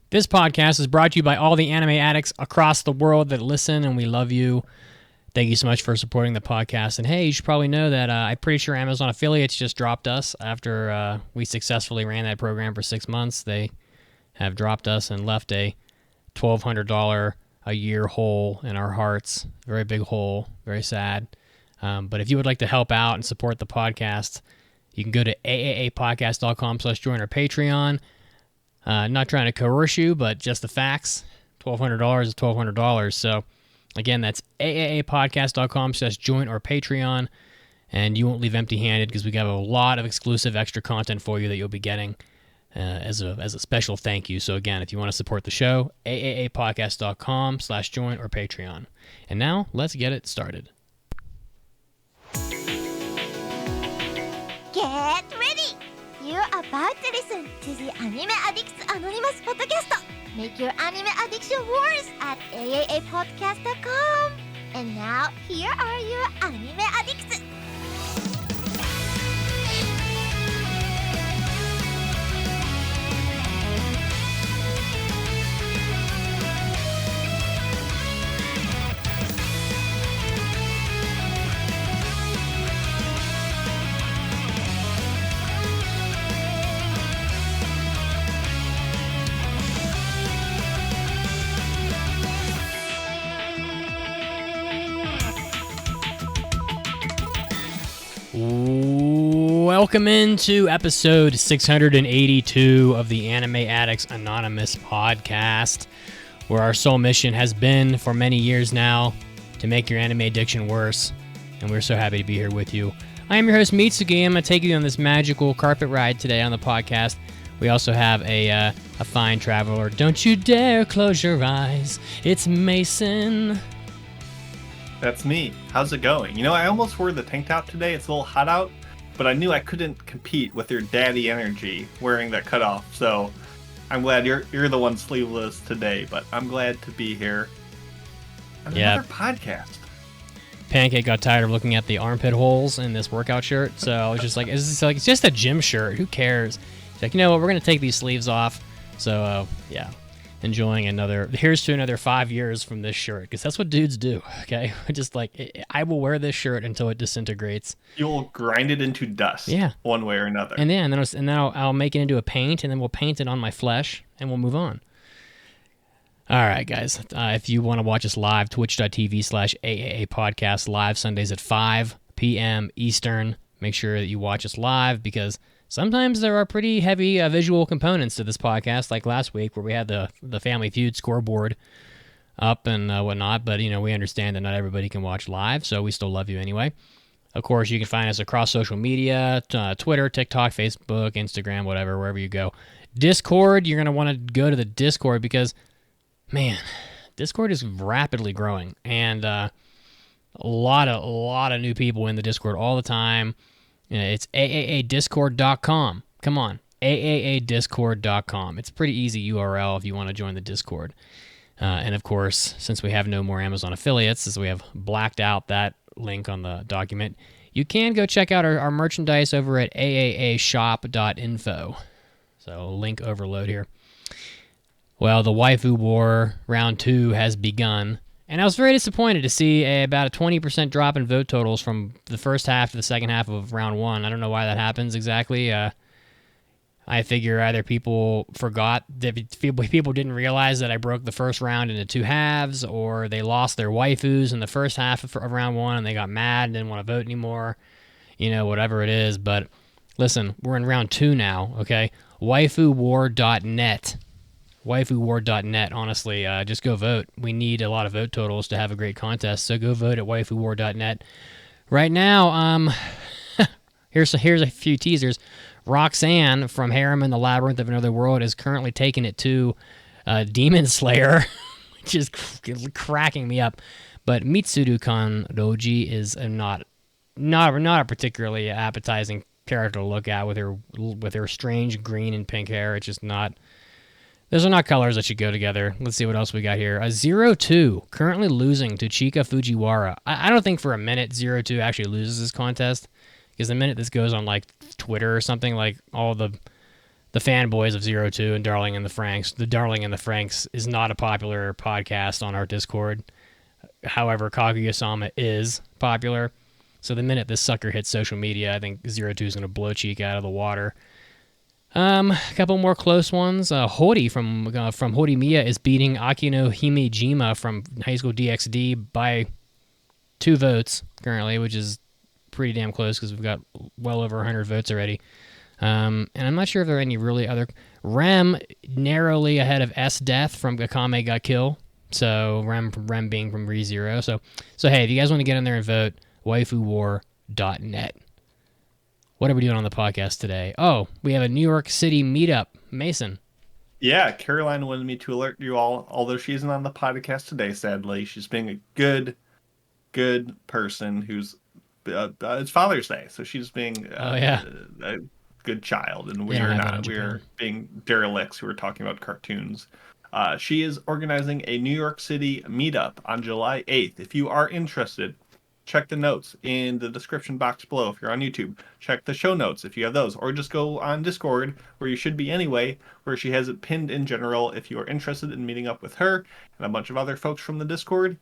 This podcast is brought to you by all the anime addicts across the world that listen, and we love you. Thank you so much for supporting the podcast. And hey, you should probably know that I'm pretty sure Amazon Affiliates just dropped us after we successfully ran that program for 6 months. They have dropped us and left a $1,200 a year hole in our hearts. Very big hole, very sad. But if you would like to help out and support the podcast, you can go to AAApodcast.com/join our Patreon. Not trying to coerce you, but just the facts. $1,200 is $1,200. So, again, that's AAApodcast.com/join or Patreon. And you won't leave empty-handed because we got a lot of exclusive extra content for you that you'll be getting as a special thank you. So, again, if you want to support the show, AAApodcast.com/join or Patreon. And now, let's get it started. Get ready! You're about to listen to the Anime Addicts Anonymous podcast. Make your anime addiction worse at AAApodcast.com. And now, here are your anime addicts. Welcome into episode 682 of the Anime Addicts Anonymous podcast, where our sole mission has been for many years now to make your anime addiction worse, and we're so happy to be here with you. I am your host, Mitsuki. I'm going to take you on this magical carpet ride today on the podcast. We also have a fine traveler. Don't you dare close your eyes. It's Mason. That's me. How's it going? You know, I almost wore the tank top today. It's a little hot out, but I knew I couldn't compete with your daddy energy wearing that cutoff. So I'm glad you're the one sleeveless today, but I'm glad to be here on another podcast. Pancake got tired of looking at the armpit holes in this workout shirt, so I was just like, it's just a gym shirt. Who cares? She's like, you know what? We're going to take these sleeves off. So, yeah. Enjoying here's to another 5 years from this shirt, because that's what dudes do, okay? Just like, I will wear this shirt until it disintegrates. You'll grind it into dust, one way or another. And then I'll make it into a paint, and then we'll paint it on my flesh, and we'll move on. All right, guys. If you want to watch us live, twitch.tv/AAA podcast, live Sundays at 5 p.m. Eastern. Make sure that you watch us live, because sometimes there are pretty heavy visual components to this podcast, like last week where we had the Family Feud scoreboard up and whatnot, but, you know, we understand that not everybody can watch live, so we still love you anyway. Of course, you can find us across social media, Twitter, TikTok, Facebook, Instagram, whatever, wherever you go. Discord, you're going to want to go to the Discord because, man, Discord is rapidly growing, and a lot of new people in the Discord all the time. It's AAAdiscord.com. Come on, AAAdiscord.com. It's a pretty easy URL if you want to join the Discord. And of course, since we have no more Amazon affiliates, since we have blacked out that link on the document, you can go check out our merchandise over at AAAshop.info. So, link overload here. Well, the Waifu War Round 2 has begun. And I was very disappointed to see about a 20% drop in vote totals from the first half to the second half of round 1. I don't know why that happens exactly. I figure either people forgot, that people didn't realize that I broke the first round into 2 halves, or they lost their waifus in the first half of round 1 and they got mad and didn't want to vote anymore. You know, whatever it is. But listen, we're in round 2 now, okay? Waifuwar.net. waifuwar.net, honestly, just go vote. We need a lot of vote totals to have a great contest, so go vote at waifuwar.net. Right now, here's a few teasers. Roxanne from Harem and the Labyrinth of Another World is currently taking it to Demon Slayer, which is cracking me up. But Mitsuru-kan Roji is not a particularly appetizing character to look at with her strange green and pink hair. It's just not. Those are not colors that should go together. Let's see what else we got here. 0-2, currently losing to Chika Fujiwara. I don't think for a minute 0-2 actually loses this contest, because the minute this goes on like Twitter or something, like all the the fanboys of Zero Two and Darling and the Franks. The Darling and the Franks is not a popular podcast on our Discord. However, Kaguya-sama is popular. So the minute this sucker hits social media, I think Zero Two is going to blow Cheek out of the water. A couple more close ones. Hori from Horimiya is beating Akino Himejima from High School DxD by 2 votes currently, which is pretty damn close because we've got well over 100 votes already. And I'm not sure if there are any really other. Rem narrowly ahead of S Death from Akame ga Kill. So Rem being from ReZero. So hey, if you guys want to get in there and vote, waifuwar.net. What are we doing on the podcast today? Oh, we have a New York City meetup. Mason. Yeah, Caroline wanted me to alert you all, although she isn't on the podcast today, sadly. She's being a good person who's... it's Father's Day, so she's being a good child, and we are not. We are being derelicts who are talking about cartoons. She is organizing a New York City meetup on July 8th. If you are interested, check the notes in the description box below. If you're on YouTube, check the show notes if you have those, or just go on Discord, where you should be anyway, where she has it pinned in general. If you are interested in meeting up with her and a bunch of other folks from the Discord,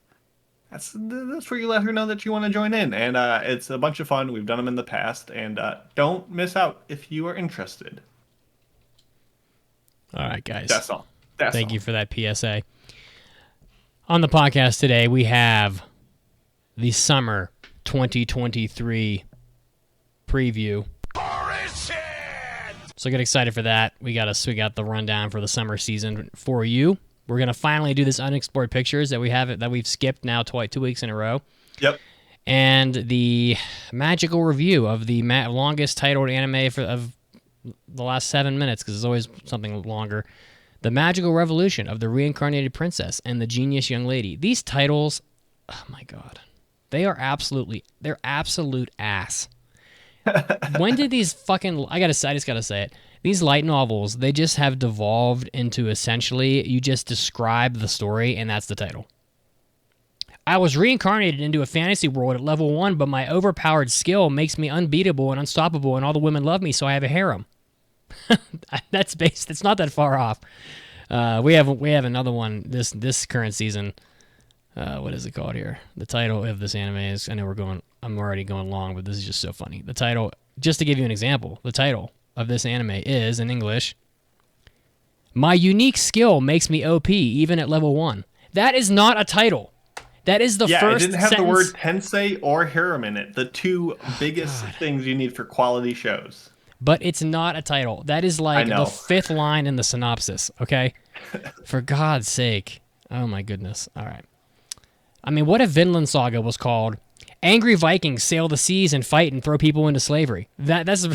that's where you let her know that you want to join in. And it's a bunch of fun. We've done them in the past, and don't miss out if you are interested. All right, guys. That's all. Thank you for that PSA. On the podcast today, we have the summer 2023 preview. So get excited for that. We got the rundown for the summer season for you. We're gonna finally do this Unexplored Pictures that we've skipped now 2 weeks in a row. Yep. And the magical review of the longest titled anime of the last 7 minutes, because there's always something longer. The Magical Revolution of the Reincarnated Princess and the Genius Young Lady. These titles, oh my god, they're absolute ass. When did these fucking... I just gotta say it. These light novels, they just have devolved into essentially, you just describe the story and that's the title. I was reincarnated into a fantasy world at level 1, but my overpowered skill makes me unbeatable and unstoppable, and all the women love me, so I have a harem. That's based. It's not that far off. We have another one this current season. What is it called here? The title of this anime is... I'm already going long, but this is just so funny. The title, just to give you an example, the title of this anime is, in English, My Unique Skill Makes Me OP Even at Level 1. That is not a title. That is the first it didn't have sentence. the word tensei or harem in it. The two biggest things you need for quality shows. But it's not a title. That is like the 5th line in the synopsis, okay? For God's sake. Oh my goodness. All right. I mean, what if Vinland Saga was called Angry Vikings Sail the Seas and Fight and Throw People into Slavery? That's...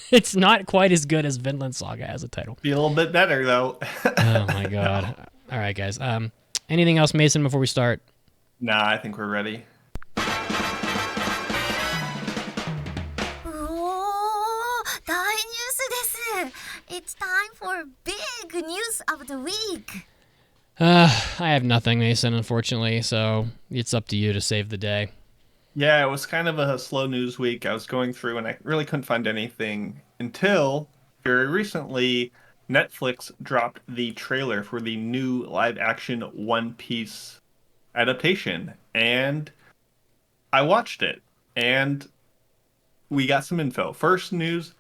It's not quite as good as Vinland Saga as a title. Be a little bit better, though. Oh, my God. All right, guys. Anything else, Mason, before we start? Nah, I think we're ready. It's time for big news of the week. I have nothing, Mason, unfortunately, so it's up to you to save the day. Yeah, it was kind of a slow news week. I was going through and I really couldn't find anything until very recently Netflix dropped the trailer for the new live-action One Piece adaptation. And I watched it, and we got some info. First news,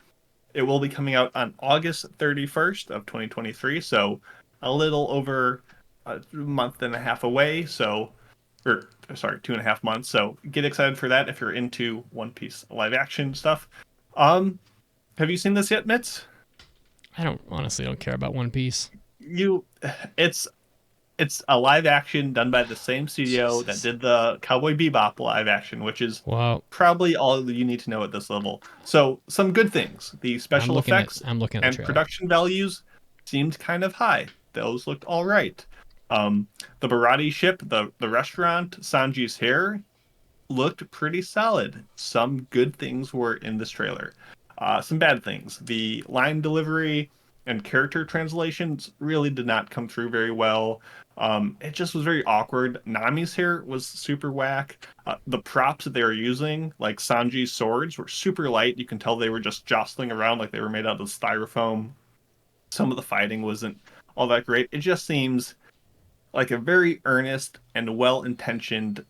it will be coming out on August 31st of 2023, so a little over a month and a half away, 2.5 months. So get excited for that if you're into One Piece live action stuff. Have you seen this yet, Mitz? I honestly don't care about One Piece. It's a live action done by the same studio that did the Cowboy Bebop live action, which is probably all you need to know at this level. So some good things. The special effects and production values seemed kind of high. Those looked all right. The Barati ship, the restaurant, Sanji's hair looked pretty solid. Some good things were in this trailer. Some bad things. The line delivery and character translations really did not come through very well. It just was very awkward. Nami's hair was super whack. The props that they were using, like Sanji's swords, were super light. You can tell they were just jostling around like they were made out of styrofoam. some of the fighting wasn't all that great. It just seems like a very earnest and well-intentioned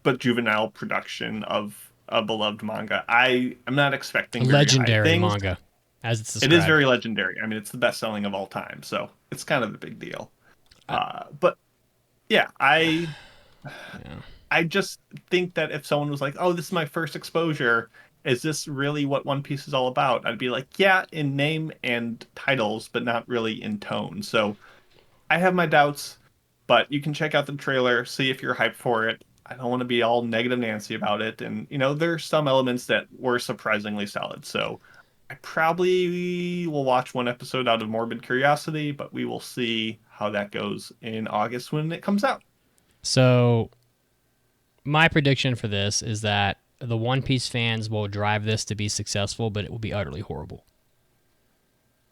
but juvenile production of a beloved manga. I am not expecting very high Legendary things. manga, as it's It is described. very legendary. I mean, it's the best selling of all time, so it's kind of a big deal. I, But yeah, yeah. I just think that if someone was like, "Oh, this is my first exposure. Is this really what One Piece is all about?" I'd be like, "Yeah, in name and titles, but not really in tone." So I have my doubts, but you can check out the trailer, see if you're hyped for it. I don't want to be all negative Nancy about it, and there's some elements that were surprisingly solid. So I probably will watch one episode out of morbid curiosity, but we will see how that goes in August when it comes out. So my prediction for this is that the One Piece fans will drive this to be successful, but it will be utterly horrible.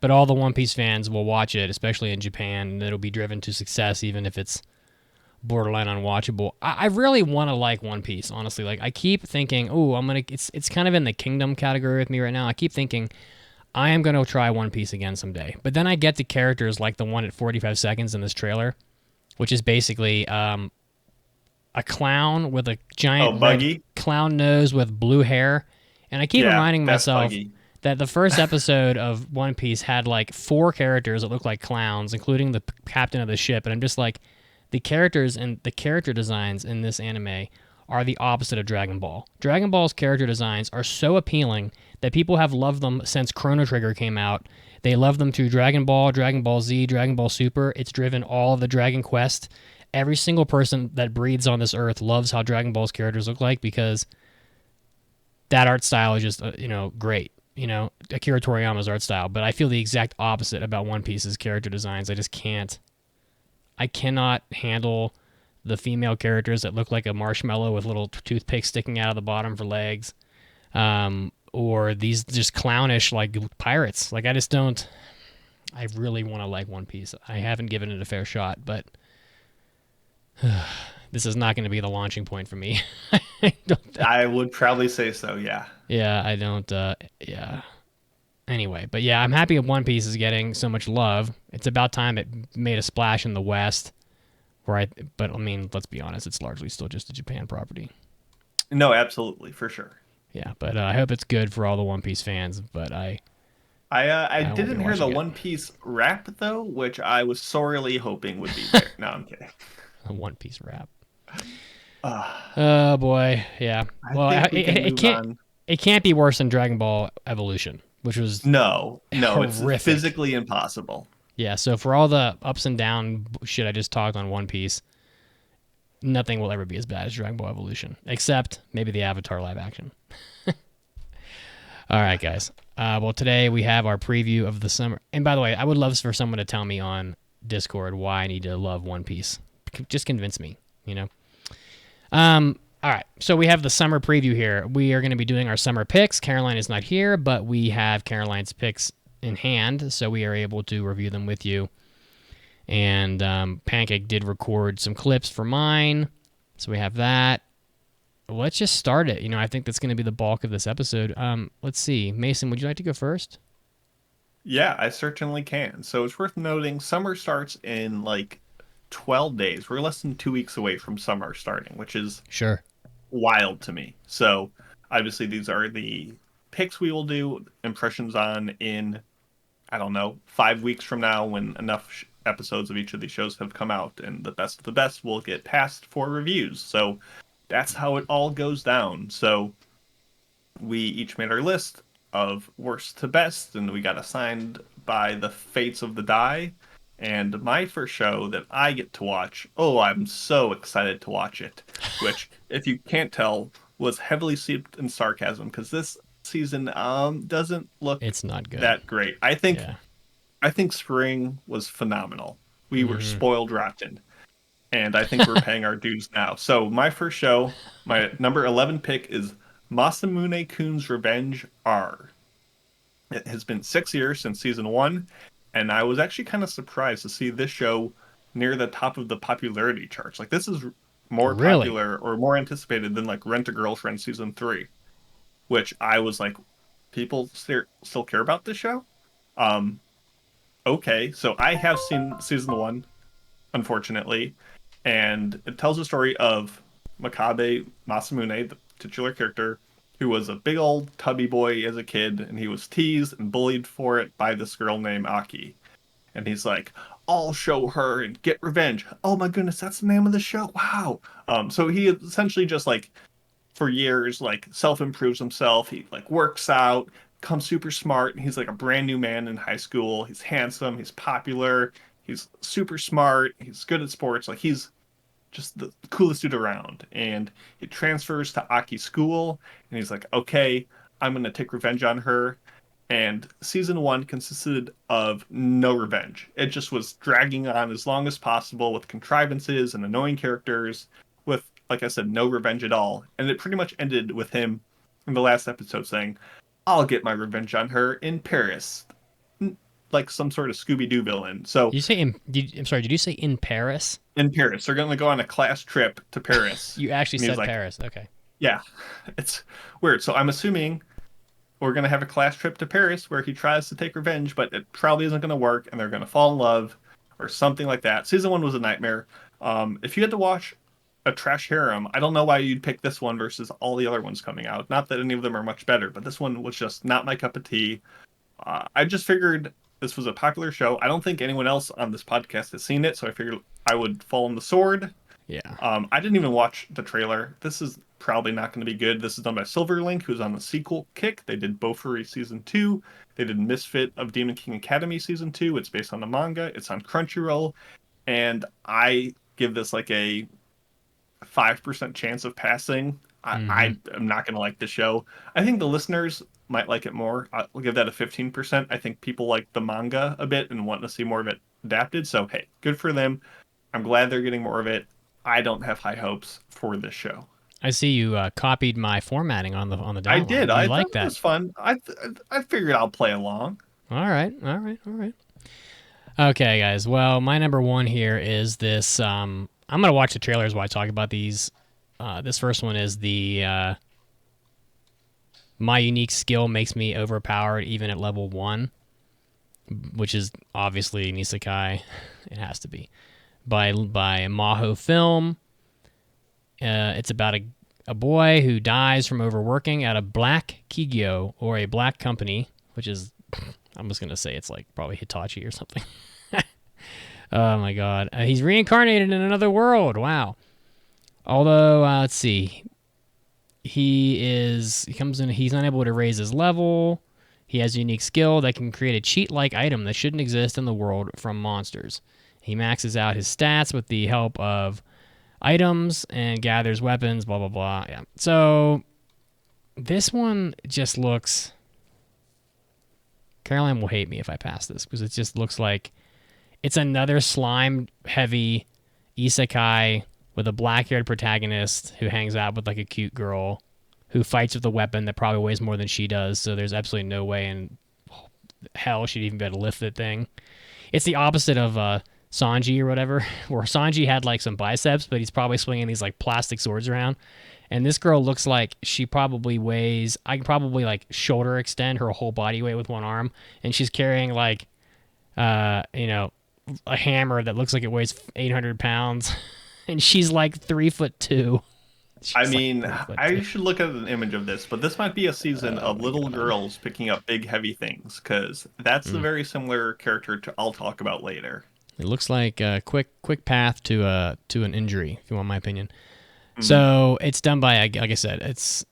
But all the One Piece fans will watch it, especially in Japan, and it'll be driven to success, even if it's borderline unwatchable. I really want to like One Piece, honestly. Like, I keep thinking, oh, it's kind of in the Kingdom category with me right now. I keep thinking I am gonna try One Piece again someday. But then I get to characters like the one at 45 seconds in this trailer, which is basically a clown with a giant red Buggy? clown nose with blue hair, and I keep Yeah, reminding that's myself Buggy. that the first episode of One Piece had like 4 characters that look like clowns, including the captain of the ship. And I'm just like, the characters and the character designs in this anime are the opposite of Dragon Ball. Dragon Ball's character designs are so appealing that people have loved them since Chrono Trigger came out. They love them to Dragon Ball, Dragon Ball Z, Dragon Ball Super. It's driven all of the Dragon Quest. Every single person that breathes on this earth loves how Dragon Ball's characters look like because that art style is just, great. Akira Toriyama's art style. But I feel the exact opposite about One Piece's character designs. I just can't. I cannot handle the female characters that look like a marshmallow with little toothpicks sticking out of the bottom for legs, or these just clownish like pirates. Like, I just don't. I really want to like One Piece. I haven't given it a fair shot, but this is not going to be the launching point for me. I would probably say so, yeah. Yeah, I don't. Yeah. Anyway, but yeah, I'm happy One Piece is getting so much love. It's about time it made a splash in the West. But I mean, let's be honest, it's largely still just a Japan property. No, absolutely, for sure. Yeah, but I hope it's good for all the One Piece fans. But I won't be didn't hear the watching it. One Piece rap though, which I was sorely hoping would be there. No, I'm kidding. A One Piece rap. Uh, Oh boy, yeah. Well, think we can move can't. on. It can't be worse than Dragon Ball Evolution, which was No, it's horrific. physically impossible. Yeah. So for all the ups and down shit I just talked on One Piece, nothing will ever be as bad as Dragon Ball Evolution, except maybe the Avatar live action. All right, guys. Well, today we have our preview of the summer. And by the way, I would love for someone to tell me on Discord why I need to love One Piece. Just convince me, All right, so we have the summer preview here. We are going to be doing our summer picks. Caroline is not here, but we have Caroline's picks in hand, so we are able to review them with you. And Pancake did record some clips for mine, so we have that. Let's just start it. I think that's going to be the bulk of this episode. Let's see. Mason, would you like to go first? Yeah, I certainly can. So it's worth noting summer starts in like 12 days. We're less than 2 weeks away from summer starting, which is Sure. wild to me. So obviously these are the picks we will do, impressions on in, I don't know, 5 weeks from now when enough episodes of each of these shows have come out, and the best of the best will get passed for reviews. So that's how it all goes down. So we each made our list of worst to best, and we got assigned by the fates of the die. And my first show that I get to watch, oh, I'm so excited to watch it, which, if you can't tell, was heavily steeped in sarcasm, because this season doesn't look It's not good. that great. I think Yeah. spring was phenomenal. We were spoiled rotten, and I think we're paying our dues now. So my first show, my number 11 pick is Masamune-kun's Revenge R. It has been 6 years since season 1, and I was actually kind of surprised to see this show near the top of the popularity charts. Like, this is more Really? popular or more anticipated than like Rent-a-Girlfriend season 3, which I was like, people still care about this show? okay. So I have seen season 1, unfortunately, and it tells the story of Makabe Masamune, the titular character, who was a big old tubby boy as a kid, and he was teased and bullied for it by this girl named Aki. And he's like, I'll show her and get revenge. Oh my goodness, that's the name of the show. Wow. So he essentially just like for years like self improves himself. He like works out, becomes super smart, and he's like a brand new man in high school. He's handsome, he's popular, he's super smart, he's good at sports. Like he's just the coolest dude around. And he transfers to Aki's school, and he's like, okay, I'm gonna take revenge on her. And season 1 consisted of no revenge. It just was dragging on as long as possible with contrivances and annoying characters, with, like I said, no revenge at all. And it pretty much ended with him in the last episode saying, I'll get my revenge on her in Paris. Like some sort of Scooby-Doo villain. So Did you say I'm sorry, did you say in Paris? in Paris. They're going to go on a class trip to Paris. You actually And he was said like, Paris. Okay. yeah, it's weird. So I'm assuming we're going to have a class trip to Paris where he tries to take revenge, but it probably isn't going to work, and they're going to fall in love or something like that. Season 1 was a nightmare. If you had to watch a trash harem, I don't know why you'd pick this one versus all the other ones coming out. Not that any of them are much better, but this one was just not my cup of tea. I just figured this was a popular show. I don't think anyone else on this podcast has seen it, so I figured I would fall on the sword. Yeah. I didn't even watch the trailer. This is probably not going to be good. This is done by Silverlink, who's on the sequel kick. They did Bofuri Season 2. They did Misfit of Demon King Academy Season 2. It's based on the manga. It's on Crunchyroll. And I give this like a 5% chance of passing. I am not going to like the show. I think the listeners might like it more. I'll give that a 15%. I think people like the manga a bit and want to see more of it adapted. So, hey, good for them. I'm glad they're getting more of it. I don't have high hopes for this show. I see you copied my formatting on the download. I did. I I like thought that. it was fun. I figured I'll play along. All right. Okay, guys. Well, my number 1 here is this. I'm gonna watch the trailers while I talk about these. This first one is the my unique skill makes me overpowered even at level 1, which is obviously an isekai. It has to be by Maho Film. It's about a boy who dies from overworking at a black kigyo, or a black company, which is, I'm just going to say it's like probably Hitachi or something. Oh my god. He's reincarnated in another world. Wow. Although, let's see. He comes in, he's unable to raise his level. He has a unique skill that can create a cheat-like item that shouldn't exist in the world from monsters. He maxes out his stats with the help of items and gathers weapons, blah, blah, blah. Yeah. So this one just looks... Caroline will hate me if I pass this, because it just looks like it's another slime-heavy isekai with a black-haired protagonist who hangs out with like a cute girl who fights with a weapon that probably weighs more than she does, so there's absolutely no way in hell she'd even be able to lift that thing. It's the opposite of Sanji or whatever, where Sanji had like some biceps, but he's probably swinging these like plastic swords around. And this girl looks like she probably weighs, I can probably like shoulder extend her whole body weight with one arm, and she's carrying like, a hammer that looks like it weighs 800 pounds, and she's like 3'2". I mean, I should look at an image of this, but this might be a season of little girls picking up big, heavy things, because that's a very similar character to I'll talk about later. It looks like a quick path to an injury, if you want my opinion. So it's done by, like I said, it's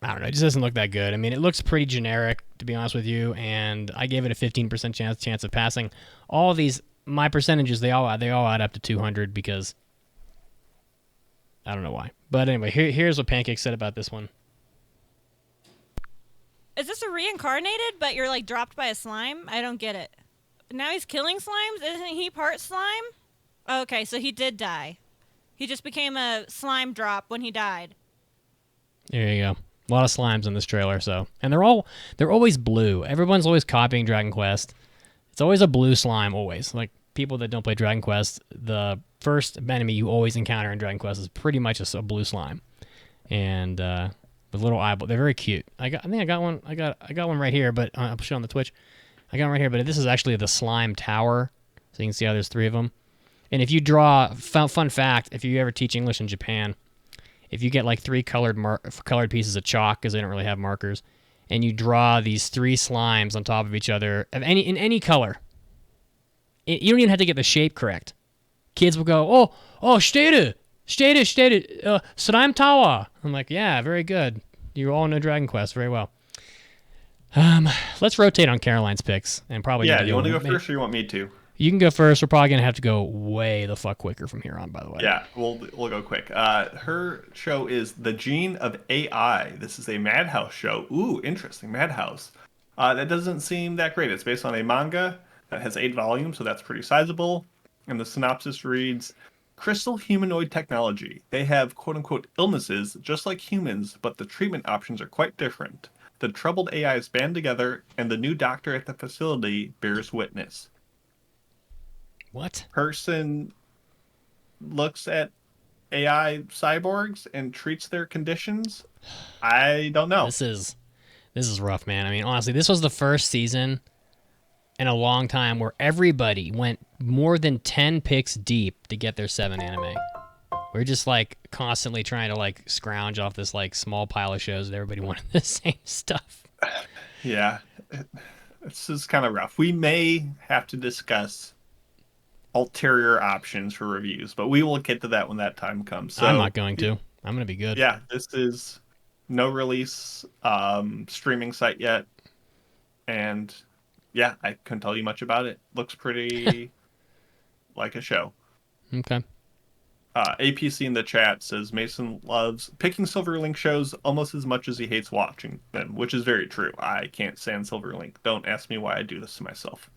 I don't know, it just doesn't look that good. I mean, it looks pretty generic, to be honest with you, and I gave it a 15% chance of passing. All of these, my percentages, they all add up to 200 because I don't know why. But anyway, here's what Pancake said about this one. Is this a reincarnated, but you're like dropped by a slime? I don't get it. Now he's killing slimes? Isn't he part slime? Okay, so he did die. He just became a slime drop when he died. There you go. A lot of slimes in this trailer, so. And they're always blue. Everyone's always copying Dragon Quest. It's always a blue slime, always. Like, people that don't play Dragon Quest, the first enemy you always encounter in Dragon Quest is pretty much a blue slime. And with little eyeball. They're very cute. I got one right here, but I'll show on the Twitch. I got them right here, but this is actually the slime tower. So you can see how there's 3 of them. And if you draw, fun fact, if you ever teach English in Japan, if you get like 3 colored pieces of chalk, because they don't really have markers, and you draw these 3 slimes on top of each other in any color, you don't even have to get the shape correct. Kids will go, oh, steht slime tower. I'm like, yeah, very good. You all know Dragon Quest very well. Let's rotate on Caroline's picks and probably. Yeah, you want to go first, or you want me to? You can go first. We're probably gonna have to go way the fuck quicker from here on. By the way. Yeah, we'll go quick. Her show is The Gene of AI. This is a Madhouse show. Ooh, interesting, Madhouse. That doesn't seem that great. It's based on a manga that has 8 volumes, so that's pretty sizable. And the synopsis reads: Crystal humanoid technology. They have quote-unquote illnesses just like humans, but the treatment options are quite different. The troubled AIs band together, and the new doctor at the facility bears witness. What? Person looks at AI cyborgs and treats their conditions? I don't know. This is rough, man. I mean, honestly, this was the first season in a long time where everybody went more than 10 picks deep to get their 7 anime. We're just like constantly trying to like scrounge off this like small pile of shows that everybody wanted the same stuff. Yeah. This is kind of rough. We may have to discuss ulterior options for reviews, but we will get to that when that time comes. So, I'm not going to. I'm going to be good. Yeah, this is no release streaming site yet. And yeah, I couldn't tell you much about it. Looks pretty like a show. Okay. APC in the chat says Mason loves picking Silverlink shows almost as much as he hates watching them, which is very true. I can't stand Silverlink. Don't ask me why I do this to myself.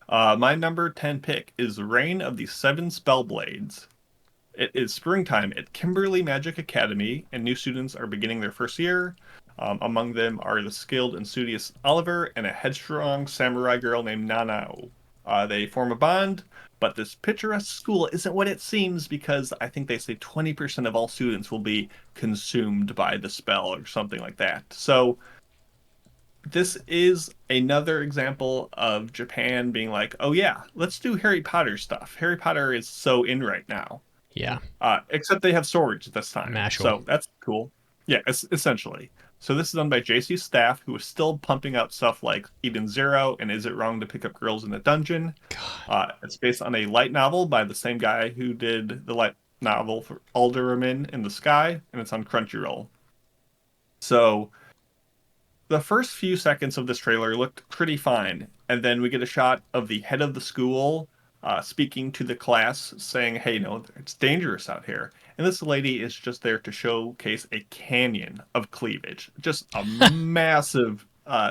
My number 10 pick is Reign of the 7 Spellblades. It is springtime at Kimberly Magic Academy, and new students are beginning their first year. Among them are the skilled and studious Oliver and a headstrong samurai girl named Nanao. They form a bond, but this picturesque school isn't what it seems because I think they say 20% of all students will be consumed by the spell or something like that. So this is another example of Japan being like, oh yeah, let's do Harry Potter stuff. Harry Potter is so in right now. Yeah. Except they have swords this time. Mashal. So that's cool. Yeah, essentially. So this is done by JC Staff, who is still pumping out stuff like Eden Zero and Is It Wrong to Pick Up Girls in a Dungeon? It's based on a light novel by the same guy who did the light novel for Alderman in the Sky, and it's on Crunchyroll. So the first few seconds of this trailer looked pretty fine, and then we get a shot of the head of the school speaking to the class, saying, hey, no, it's dangerous out here. And this lady is just there to showcase a canyon of cleavage. Just a massive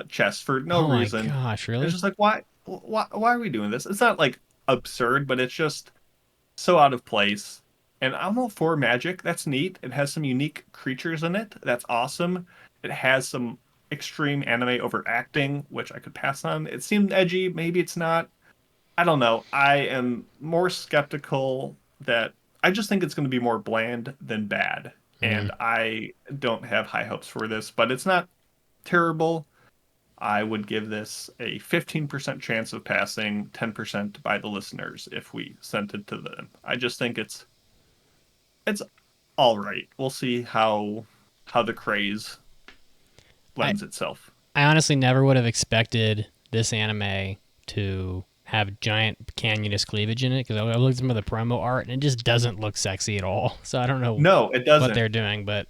chest for no reason. Oh my gosh, really? It's just like, why are we doing this? It's not like absurd, but it's just so out of place. And I'm all for magic. That's neat. It has some unique creatures in it. That's awesome. It has some extreme anime overacting, which I could pass on. It seemed edgy. Maybe it's not. I don't know. I am more skeptical that I just think it's going to be more bland than bad. And I don't have high hopes for this, but it's not terrible. I would give this a 15% chance of passing, 10% by the listeners if we sent it to them. I just think it's all right. We'll see how the craze lends itself. I honestly never would have expected this anime to have giant canyonous cleavage in it, because I looked at some of the promo art and it just doesn't look sexy at all. So I don't know no, it doesn't. what they're doing, but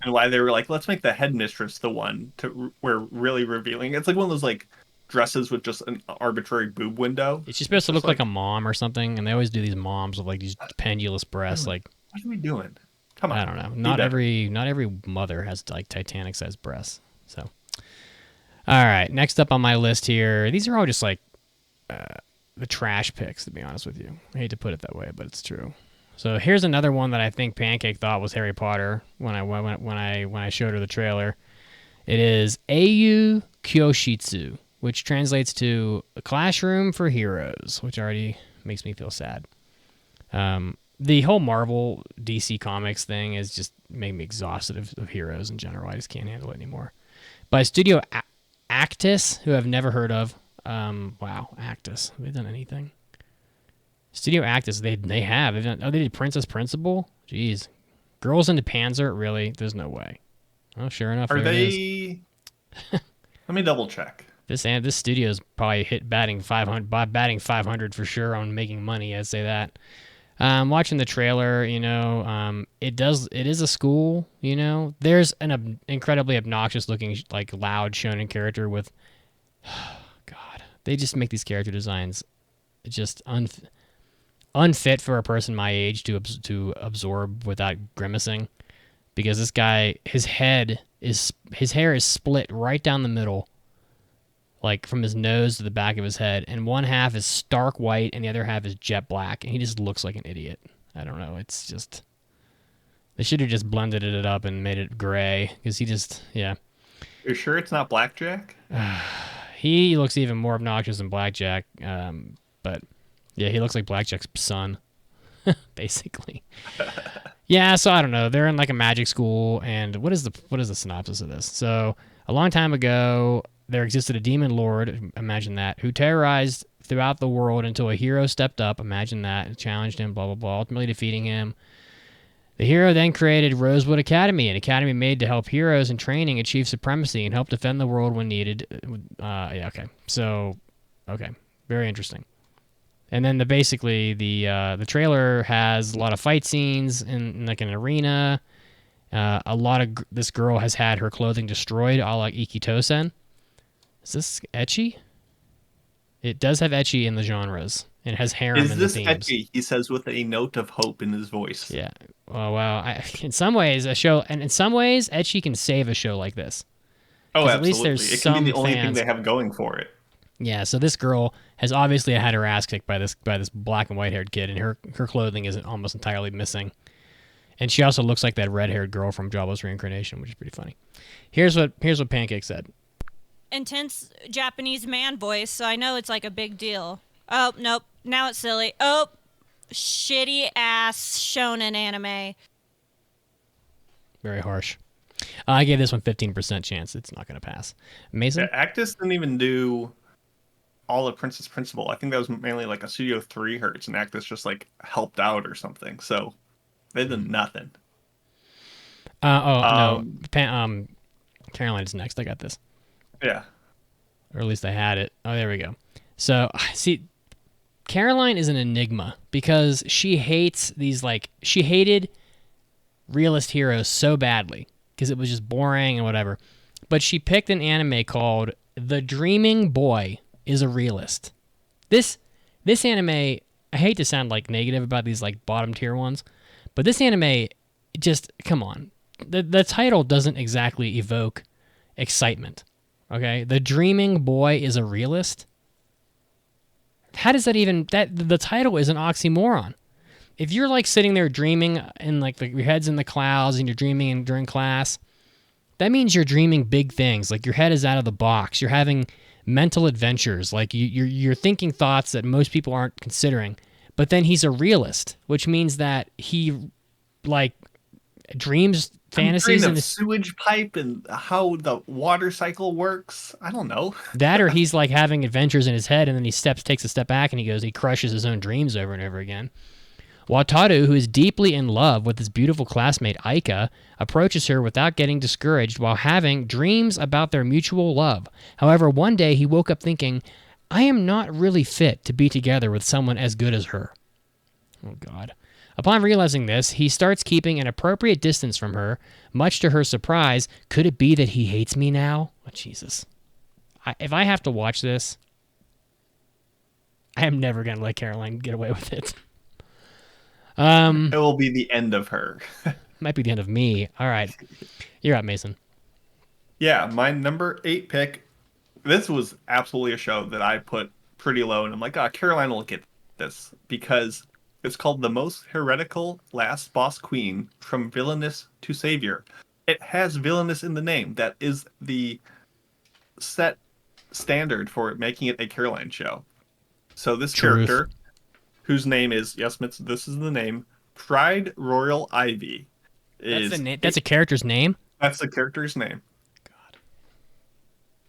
and why they were like, let's make the headmistress the one to we're really revealing. It's like one of those like dresses with just an arbitrary boob window. It's just supposed to look like a mom or something, and they always do these moms with like these pendulous breasts. Like, what are we doing? Come on. I don't know. Not every mother has like Titanic sized breasts. So, all right, next up on my list here, these are all just like the trash picks, to be honest with you. I hate to put it that way, but it's true. So here's another one that I think Pancake thought was Harry Potter when I showed her the trailer. It is Eiyu Kyoshitsu, which translates to a classroom for heroes, which already makes me feel sad. The whole Marvel DC Comics thing is just making me exhausted of heroes in general. I just can't handle it anymore. By Studio Actus, who I've never heard of. Wow, Actus. Have they done anything? Studio Actus, they have. They've done, they did Princess Principal? Jeez. Girls into Panzer? Really? There's no way. Oh, sure enough, Are there it is. they... Let me double check. This studio is probably hit batting 500 for sure on making money. I'd say that. Watching the trailer, it is a school. There's an incredibly obnoxious looking, like loud shonen character with. God, they just make these character designs just unfit for a person my age to absorb without grimacing, because this guy, his hair is split right down the middle. Like from his nose to the back of his head, and one half is stark white and the other half is jet black, and he just looks like an idiot. I don't know, it's just... They should have just blended it up and made it gray, because he just... Yeah. You're sure it's not Blackjack? He looks even more obnoxious than Blackjack, but yeah, he looks like Blackjack's son, basically. Yeah, so I don't know, they're in like a magic school, and what is the synopsis of this? So, a long time ago... There existed a demon lord, imagine that, who terrorized throughout the world until a hero stepped up, imagine that, and challenged him, blah, blah, blah, ultimately defeating him. The hero then created Rosewood Academy, an academy made to help heroes in training achieve supremacy and help defend the world when needed. Yeah, okay. So, okay. Very interesting. And then the trailer has a lot of fight scenes in like an arena. This girl has had her clothing destroyed, a la Ikitosen. Is this ecchi? It does have ecchi in the genres. It has harem in the themes. Is this ecchi? He says with a note of hope in his voice. Yeah. Oh, wow. In some ways, ecchi can save a show like this. Oh, absolutely. At least there's it some can be the only fans. thing they have going for it. Yeah, so this girl has obviously had her ass kicked by this black and white haired kid, and her clothing is almost entirely missing. And she also looks like that red haired girl from Jobless Reincarnation, which is pretty funny. Here's what Pancake said. Intense Japanese man voice, so I know it's like a big deal. Oh, nope. Now it's silly. Oh, shitty ass shonen anime. Very harsh. I gave this one 15% chance. It's not going to pass. Mason? Yeah, Actus didn't even do all of Princess Principal. I think that was mainly like a Studio 3 hurts, and Actus just like helped out or something. So they did nothing. No. Caroline is next. I got this. Yeah. Or at least I had it. Oh, there we go. So, see, Caroline is an enigma because she hated realist heroes so badly because it was just boring and whatever. But she picked an anime called The Dreaming Boy is a Realist. This anime, I hate to sound like negative about these like bottom tier ones, but this anime, just, come on. The title doesn't exactly evoke excitement. Okay, The Dreaming Boy is a Realist. How does that even... the title is an oxymoron. If you're like sitting there dreaming and like your head's in the clouds and you're dreaming during class, that means you're dreaming big things. Like your head is out of the box. You're having mental adventures. Like you're thinking thoughts that most people aren't considering. But then he's a realist, which means that he like dreams fantasies in the sewage pipe and how the water cycle works. I don't know. That, or he's like having adventures in his head, and then he takes a step back, and he crushes his own dreams over and over again. Wataru, who is deeply in love with his beautiful classmate Aika, approaches her without getting discouraged while having dreams about their mutual love. However, one day he woke up thinking, I am not really fit to be together with someone as good as her. Oh, God. Upon realizing this, he starts keeping an appropriate distance from her. Much to her surprise, could it be that he hates me now? Oh, Jesus. If I have to watch this, I am never going to let Caroline get away with it. It will be the end of her. Might be the end of me. All right. You're up, Mason. Yeah, my number 8 pick. This was absolutely a show that I put pretty low, and I'm like, Caroline will get this because it's called The Most Heretical Last Boss Queen, From Villainous to Savior. It has villainous in the name. That is the set standard for making it a Caroline show. So this character, whose name is, yes, this is the name, Pride Royal Ivy. That's a character's name? That's the character's name. God.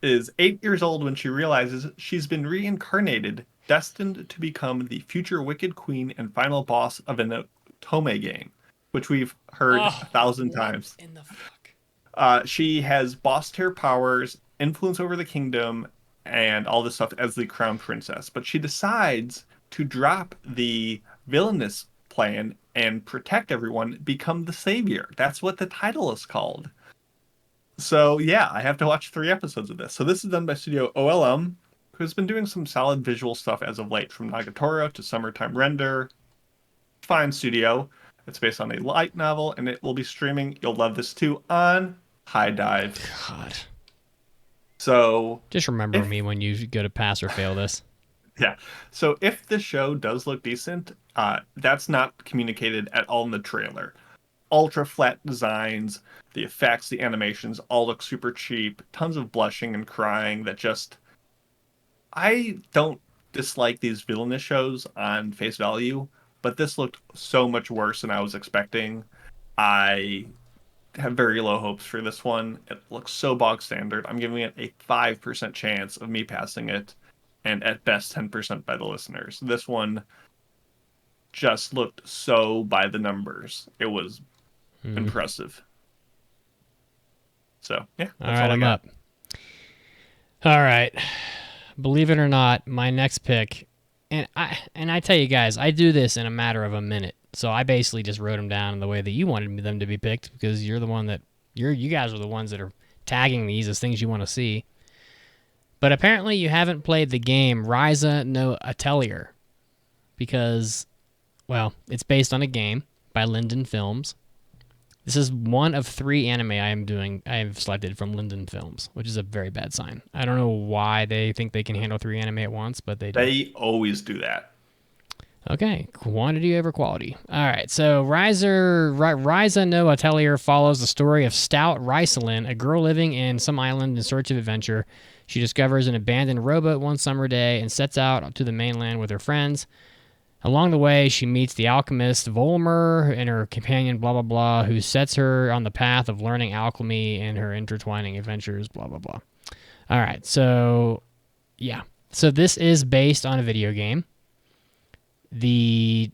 is 8 years old when she realizes she's been reincarnated, destined to become the future Wicked Queen and final boss of an Otome game, which we've heard 1,000 times. In the fuck? She has boss tier powers, influence over the kingdom, and all this stuff as the crown princess. But she decides to drop the villainous plan and protect everyone, become the savior. That's what the title is called. So yeah, I have to watch 3 episodes of this. So this is done by Studio OLM, who's been doing some solid visual stuff as of late, from Nagatoro to Summertime Render. Fine studio. It's based on a light novel, and it will be streaming, you'll love this too, on High Dive. God. So Just remember me when you go to pass or fail this. yeah. So if the show does look decent, that's not communicated at all in the trailer. Ultra flat designs, the effects, the animations all look super cheap. Tons of blushing and crying that just... I don't dislike these villainous shows on face value, but this looked so much worse than I was expecting. I have very low hopes for this one. It looks so bog standard. I'm giving it a 5% chance of me passing it, and at best 10% by the listeners. This one just looked so by the numbers. It was impressive. So, yeah. All right, I'm up. All right. Believe it or not, my next pick, and I tell you guys, I do this in a matter of a minute. So I basically just wrote them down in the way that you wanted them to be picked, because you're the one that you guys are the ones that are tagging these as things you want to see. But apparently you haven't played the game Risa no Atelier, because, well, it's based on a game by Linden Films. This is one of 3 anime I have selected from Linden Films, which is a very bad sign. I don't know why they think they can handle 3 anime at once, but they do. They always do that. Okay, quantity over quality. All right, so Risa no Atelier follows the story of Stout Ricelin, a girl living in some island in search of adventure. She discovers an abandoned rowboat one summer day and sets out to the mainland with her friends. Along the way, she meets the alchemist Volmer and her companion, blah, blah, blah, who sets her on the path of learning alchemy and her intertwining adventures, blah, blah, blah. All right, so, yeah. So this is based on a video game. You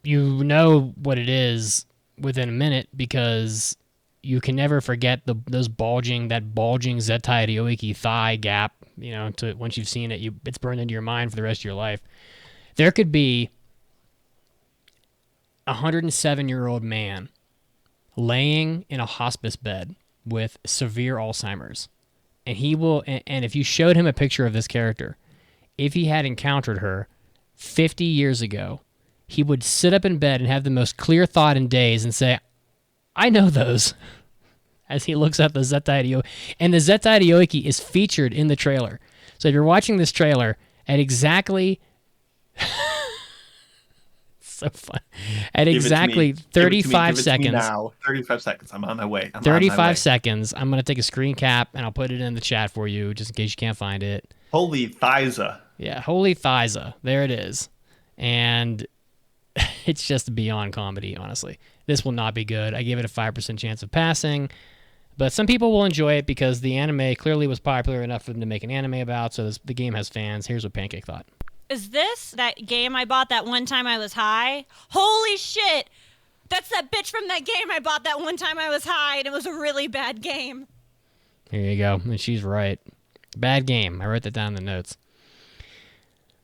know what it is within a minute, because you can never forget that bulging Zettai Ryoiki thigh gap, once you've seen it, it's burned into your mind for the rest of your life. There could be a 107-year-old man laying in a hospice bed with severe Alzheimer's, and if you showed him a picture of this character, if he had encountered her 50 years ago, he would sit up in bed and have the most clear thought in days and say, I know those, as he looks at the Zettai Ryoiki. And the Zettai Ryoiki is featured in the trailer. So if you're watching this trailer at exactly... so fun. At exactly 35 seconds. Now. 35 seconds. I'm on my way. 35 seconds. I'm going to take a screen cap and I'll put it in the chat for you, just in case you can't find it. Holy Thiza. Yeah, Holy Thiza. There it is. And it's just beyond comedy, honestly. This will not be good. I give it a 5% chance of passing. But some people will enjoy it because the anime clearly was popular enough for them to make an anime about, so the game has fans. Here's what Pancake thought. Is this that game I bought that one time I was high? Holy shit! That's that bitch from that game I bought that one time I was high, and it was a really bad game. Here you go. And she's right. Bad game. I wrote that down in the notes.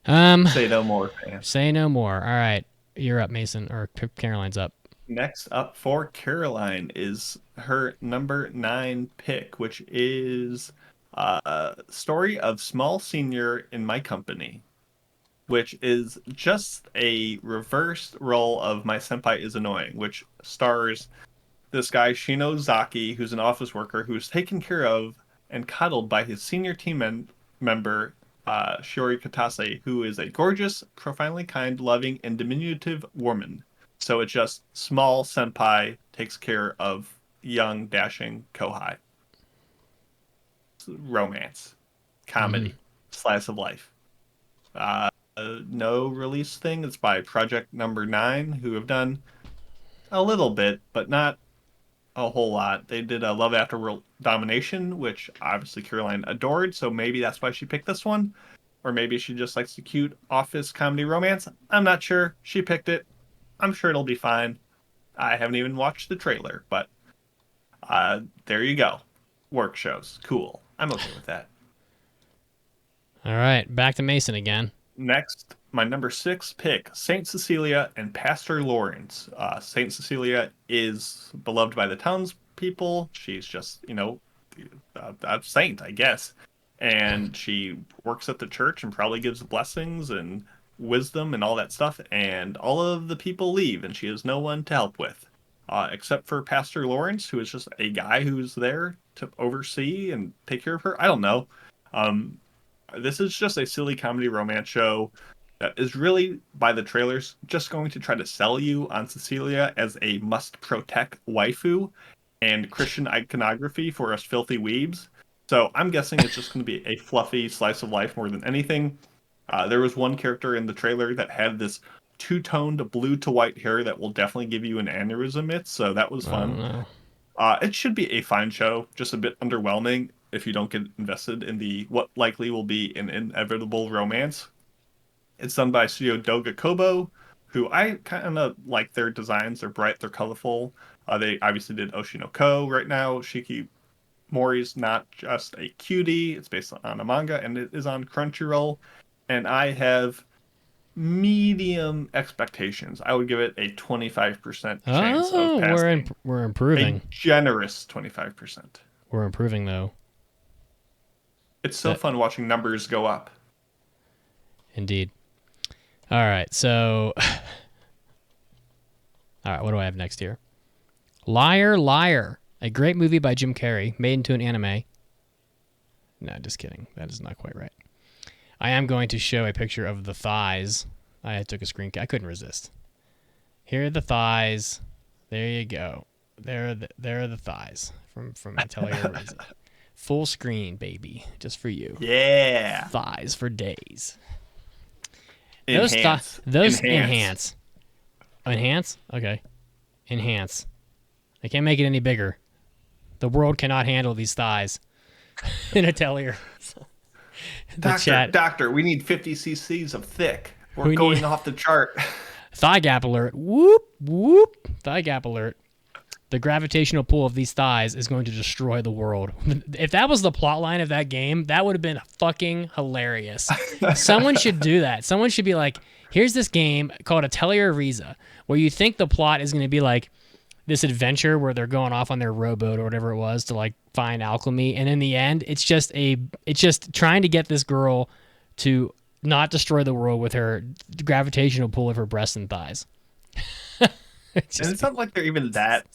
Say no more, man. Say no more. All right. You're up, Mason, or Caroline's up. Next up for Caroline is her number 9 pick, which is Story of Small Senior in My Company, which is just a reversed role of My Senpai is Annoying, which stars this guy, Shino Zaki, who's an office worker who's taken care of and cuddled by his senior team member, Shiori Katase, who is a gorgeous, profoundly kind, loving, and diminutive woman. So it's just small senpai takes care of young, dashing Kohai. Romance. Comedy. Slice of life. No release thing. It's by Project Number 9, who have done a little bit, but not a whole lot. They did Love After World Domination, which obviously Caroline adored, so maybe that's why she picked this one. Or maybe she just likes the cute office comedy romance. I'm not sure. She picked it. I'm sure it'll be fine. I haven't even watched the trailer, but there you go. Work shows. Cool. I'm okay with that. All right, back to Mason again. Next, my number 6 pick, Saint Cecilia and Pastor Lawrence. Saint Cecilia is beloved by the townspeople. She's just, a saint, I guess. And she works at the church and probably gives blessings and wisdom and all that stuff. And all of the people leave, and she has no one to help with. Except for Pastor Lawrence, who is just a guy who's there to oversee and take care of her. I don't know. This is just a silly comedy romance show that is really, by the trailers, just going to try to sell you on Cecilia as a must-protect waifu and Christian iconography for us filthy weebs. So I'm guessing it's just going to be a fluffy slice of life more than anything. There was one character in the trailer that had this two-toned blue to white hair that will definitely give you an aneurysm, so that was fun. It should be a fine show, just a bit underwhelming if you don't get invested in the what likely will be an inevitable romance. It's done by Studio Doga Kobo, who I kind of like their designs. They're bright, they're colorful. They obviously did Oshinoko right now. Shiki Mori's not just a cutie. It's based on a manga, and it is on Crunchyroll. And I have medium expectations. I would give it a 25% chance of passing. We're improving. A generous 25%. We're improving, though. It's so fun watching numbers go up. Indeed. All right, so... All right, what do I have next here? Liar, Liar, a great movie by Jim Carrey, made into an anime. No, just kidding. That is not quite right. I am going to show a picture of the thighs. I took a screen cap. I couldn't resist. Here are the thighs. There you go. There are the thighs from Atelier Riza. Full screen, baby, just for you. Yeah. Thighs for days. Enhance. Those enhance. Enhance? Okay. Enhance. I can't make it any bigger. The world cannot handle these thighs. In Atelier. Doctor, we need 50 cc's of thick. We're going off the chart. Thigh gap alert. Whoop, whoop. Thigh gap alert. The gravitational pull of these thighs is going to destroy the world. If that was the plot line of that game, that would have been fucking hilarious. Someone should do that. Someone should be like, here's this game called Atelier Riza, where you think the plot is going to be like this adventure where they're going off on their rowboat or whatever it was to like find alchemy, and in the end, it's just trying to get this girl to not destroy the world with her gravitational pull of her breasts and thighs. It's not like they're even that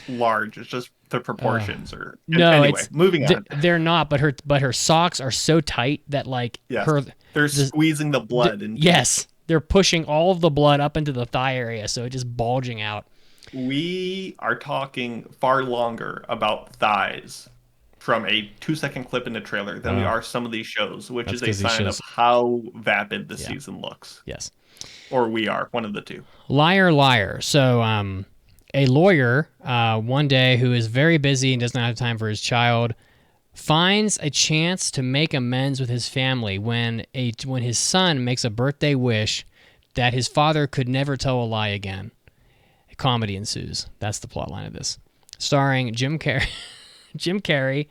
large. It's just the proportions are. No, anyway, moving on. They're not, but her socks are so tight that like they're squeezing the blood. Yes, they're pushing all of the blood up into the thigh area, so it's just bulging out. We are talking far longer about thighs from a 2-second clip in the trailer than we are some of these shows, which is a sign of how vapid the season looks. Yes. Or we are, one of the two. Liar, Liar. So, a lawyer, one day who is very busy and does not have time for his child, finds a chance to make amends with his family when his son makes a birthday wish that his father could never tell a lie again. A comedy ensues. That's the plot line of this. Starring Jim Carrey. Jim Carrey.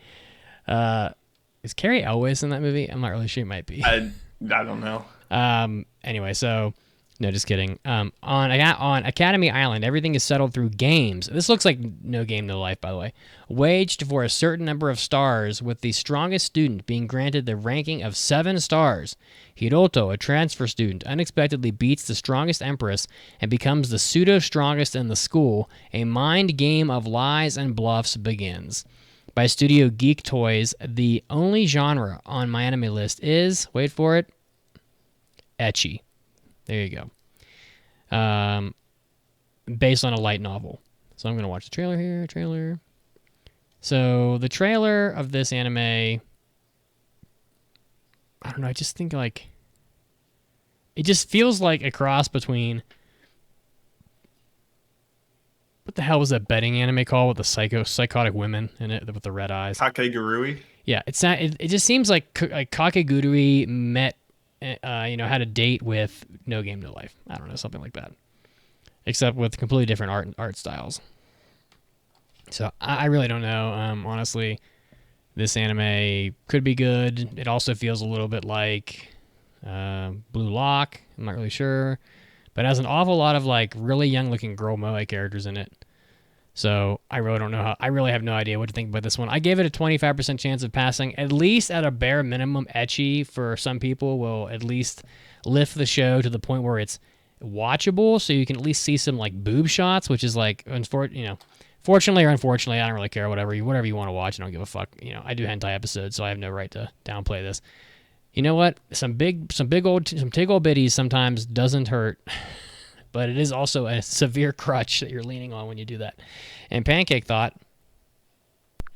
Is Carrey Elwes in that movie? I'm not really sure. He might be. I don't know. Anyway, so... No, just kidding. On Academy Island, everything is settled through games. This looks like No Game, No Life, by the way. Waged for a certain number of stars, with the strongest student being granted the ranking of 7 stars. Hiroto, a transfer student, unexpectedly beats the strongest empress and becomes the pseudo-strongest in the school. A mind game of lies and bluffs begins. By Studio Geek Toys, the only genre on my anime list is, wait for it, ecchi. There you go. Based on a light novel. So I'm going to watch the trailer here. So the trailer of this anime, I don't know, I just think like, it just feels like a cross between what the hell was that betting anime called with the psychotic women in it with the red eyes? Kakegurui. Yeah, it just seems like Kakegurui met, had a date with No Game No Life. I don't know, something like that, except with completely different art styles. So I really don't know. Honestly, this anime could be good. It also feels a little bit like Blue Lock. I'm not really sure, but it has an awful lot of like really young looking girl moe characters in it. So I really don't know I really have no idea what to think about this one. I gave it a 25% chance of passing. At least at a bare minimum, ecchi for some people will at least lift the show to the point where it's watchable, so you can at least see some like boob shots, which is like, fortunately or unfortunately, I don't really care. Whatever you want to watch, I don't give a fuck. I do hentai episodes, so I have no right to downplay this. You know what? Some tig old biddies sometimes doesn't hurt. But it is also a severe crutch that you're leaning on when you do that. And Pancake thought,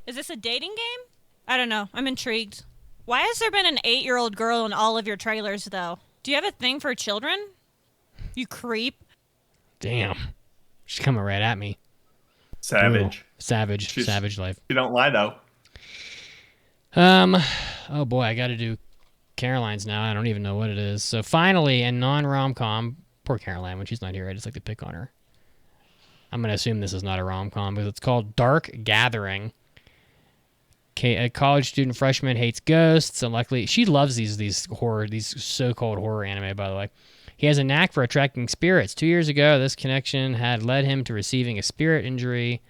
Is this a dating game? I don't know. I'm intrigued. Why has there been an 8-year-old girl in all of your trailers, though? Do you have a thing for children? You creep. damn, she's coming right at me. Savage. Ooh, savage life. You don't lie, though. Oh boy, I got to do Caroline's now. I don't even know what it is. So finally, a non-rom-com. Poor Caroline, when she's not here, I just like to pick on her. I'm going to assume this is not a rom-com because it's called Dark Gathering. A college student freshman hates ghosts. Unluckily, she loves these so-called horror anime, by the way. He has a knack for attracting spirits. 2 years ago, this connection had led him to receiving a spirit injury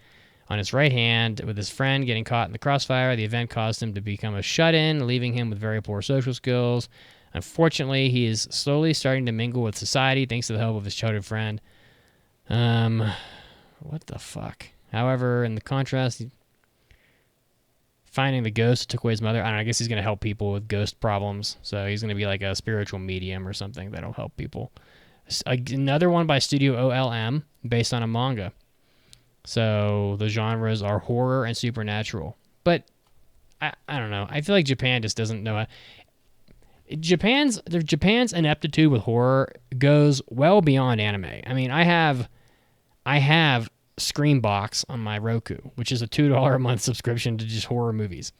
on his right hand. With his friend getting caught in the crossfire, the event caused him to become a shut-in, leaving him with very poor social skills. Unfortunately, he is slowly starting to mingle with society thanks to the help of his childhood friend. What the fuck? However, in the contrast, finding the ghost that took away his mother, I don't know, I guess he's going to help people with ghost problems. So he's going to be like a spiritual medium or something that'll help people. Another one by Studio OLM, based on a manga. So the genres are horror and supernatural. But I don't know. I feel like Japan just doesn't know. Japan's ineptitude with horror goes well beyond anime. I mean, I have Screambox on my Roku, which is a $2 a month subscription to just horror movies.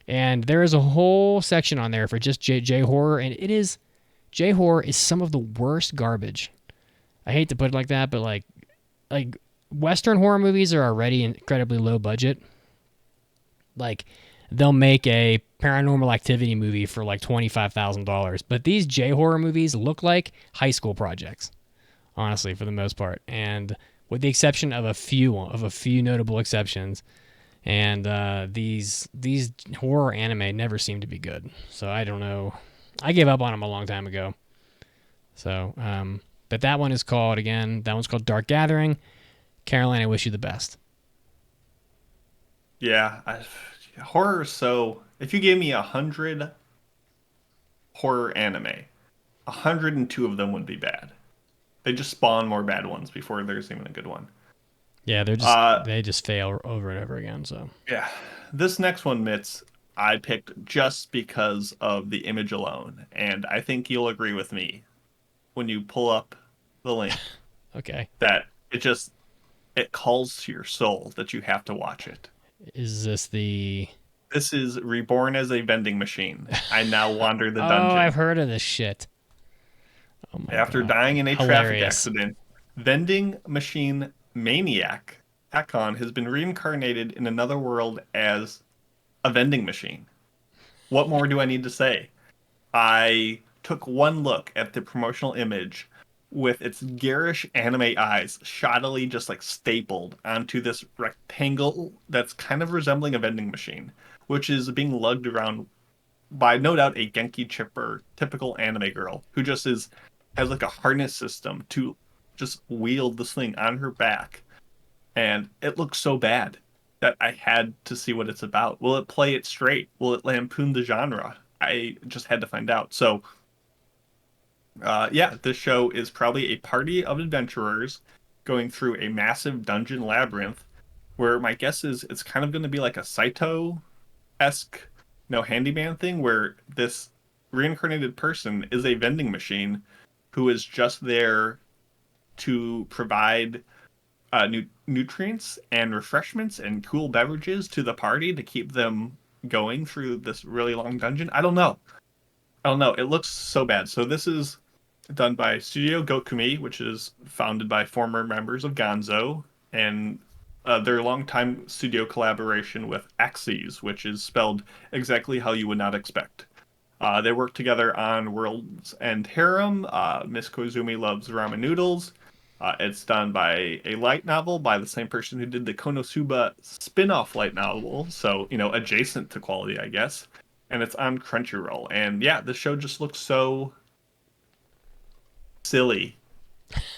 And there is a whole section on there for just J-horror, and J-horror is some of the worst garbage. I hate to put it like that, but like Western horror movies are already incredibly low budget. Like, they'll make a Paranormal Activity movie for like $25,000. But these J-horror movies look like high school projects, honestly, for the most part. And with the exception of a few notable exceptions. And these horror anime never seem to be good. So I don't know. I gave up on them a long time ago. So, but that one's called Dark Gathering. Caroline, I wish you the best. Yeah, horror. So if you gave me 100 horror anime, 102 of them would be bad. They just spawn more bad ones before there's even a good one. Yeah, they just fail over and over again. So yeah, this next one, Mitz, I picked just because of the image alone, and I think you'll agree with me when you pull up the link. Okay. That it calls to your soul that you have to watch it. Is this the... This is Reborn as a Vending Machine. I now wander the dungeon. Oh, I've heard of this shit. Oh my After God. dying in a traffic Hilarious. accident, vending machine maniac Akon has been reincarnated in another world as a vending machine. What more do I need to say? I took one look at the promotional image with its garish anime eyes shoddily just like stapled onto this rectangle that's kind of resembling a vending machine, which is being lugged around by no doubt a Genki chipper, typical anime girl who just has like a harness system to just wield this thing on her back. And it looks so bad that I had to see what it's about. Will it play it straight? Will it lampoon the genre? I just had to find out. So this show is probably a party of adventurers going through a massive dungeon labyrinth where my guess is it's kind of going to be like a Saito-esque, handyman thing where this reincarnated person is a vending machine who is just there to provide nutrients and refreshments and cool beverages to the party to keep them going through this really long dungeon. I don't know. I don't know. It looks so bad. So this is done by Studio Gokumi, which is founded by former members of Gonzo, and their longtime studio collaboration with Axes, which is spelled exactly how you would not expect. They work together on World's End Harem, Miss Koizumi Loves Ramen Noodles. It's done by a light novel by the same person who did the Konosuba spin-off light novel, so, adjacent to quality, I guess. And it's on Crunchyroll. And yeah, the show just looks so silly.